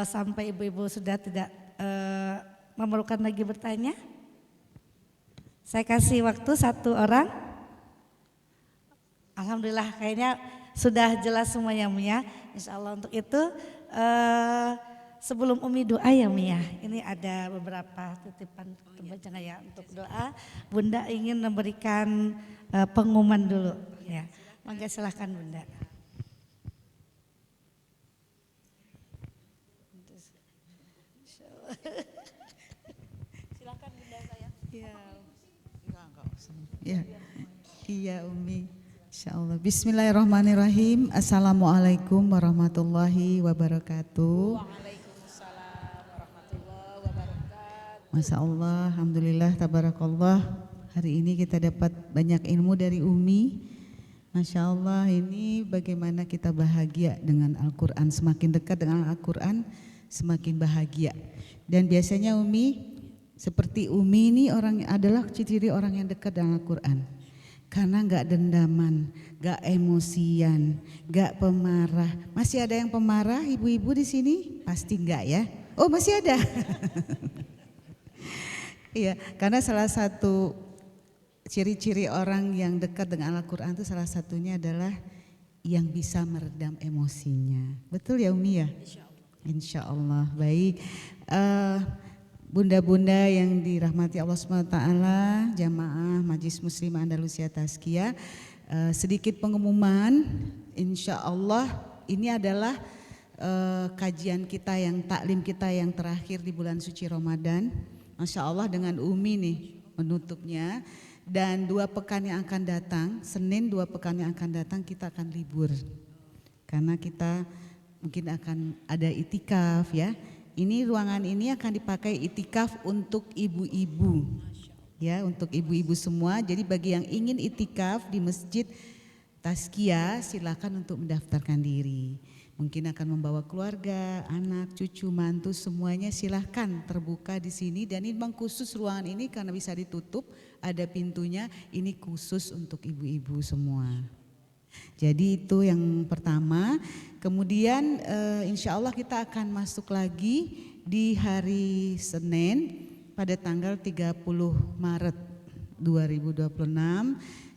Sampai ibu-ibu sudah tidak memerlukan lagi bertanya. Saya kasih waktu satu orang. Alhamdulillah kayaknya sudah jelas semuanya Umi ya. Insya Allah untuk itu sebelum Umi doa ya Umi ya. Ini ada beberapa titipan terbaca ya untuk doa. Bunda ingin memberikan pengumuman dulu ya. Maka silahkan Bunda. Silakan Bunda saya. Iya Umi. Insyaallah. Bismillahirrahmanirrahim. Assalamualaikum warahmatullahi wabarakatuh. Waalaikumsalam warahmatullahi wabarakatuh. Masya Allah, alhamdulillah, tabarakallah. Hari ini kita dapat banyak ilmu dari Umi. Masya Allah, ini bagaimana kita bahagia dengan Al-Quran. Semakin dekat dengan Al-Quran, semakin bahagia. Dan biasanya Umi, seperti Umi ini adalah ciri orang yang dekat dengan Al-Quran. Karena gak dendaman, gak emosian, gak pemarah. Masih ada yang pemarah ibu-ibu di sini? Pasti enggak ya? Oh masih ada. Iya, karena salah satu ciri-ciri orang yang dekat dengan Al-Quran itu salah satunya adalah yang bisa meredam emosinya. Betul ya Umi ya? Insya Allah. Baik. Bunda-bunda yang dirahmati Allah SWT, jamaah Majelis Muslimah Andalusia Tazkiyah, sedikit pengumuman, insya Allah ini adalah kajian kita taklim kita yang terakhir di bulan suci Ramadan. Masya Allah dengan Umi nih menutupnya, dan 2 pekan yang akan datang, Senin 2 pekan yang akan datang kita akan libur. Karena kita mungkin akan ada itikaf ya. Ini ruangan ini akan dipakai itikaf untuk ibu-ibu, ya untuk ibu-ibu semua. Jadi bagi yang ingin itikaf di Masjid Tazkiyah silakan untuk mendaftarkan diri. Mungkin akan membawa keluarga, anak, cucu, mantu semuanya silahkan terbuka di sini. Dan ini memang khusus ruangan ini karena bisa ditutup, ada pintunya. Ini khusus untuk ibu-ibu semua. Jadi itu yang pertama. Kemudian insya Allah kita akan masuk lagi di hari Senin pada tanggal 30 Maret 2026.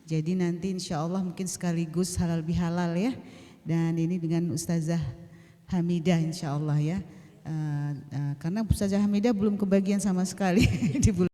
Jadi nanti insya Allah mungkin sekaligus halal bihalal ya. Dan ini dengan Ustazah Hamidah insya Allah ya. Karena Ustazah Hamidah belum kebagian sama sekali di bulan